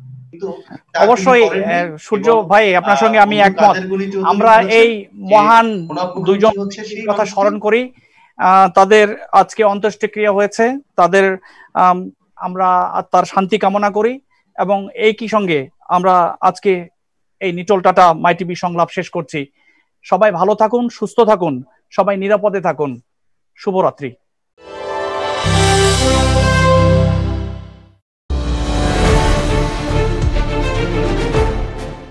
[SPEAKER 1] অবশ্যই সূর্য ভাই, আপনার সঙ্গে আমি একমত। আমরা এই মহান দুইজন কথা স্মরণ করি, তাদের আজকে অন্ত্যেষ্টিক্রিয়া হয়েছে, তাদের আমরা তার শান্তি কামনা করি, এবং এই কি সঙ্গে আমরা আজকে এই নিটল টাটা মাই টিভি সংলাপ শেষ করছি। সবাই ভালো থাকুন, সুস্থ থাকুন, সবাই নিরাপদে থাকুন। শুভরাত্রি।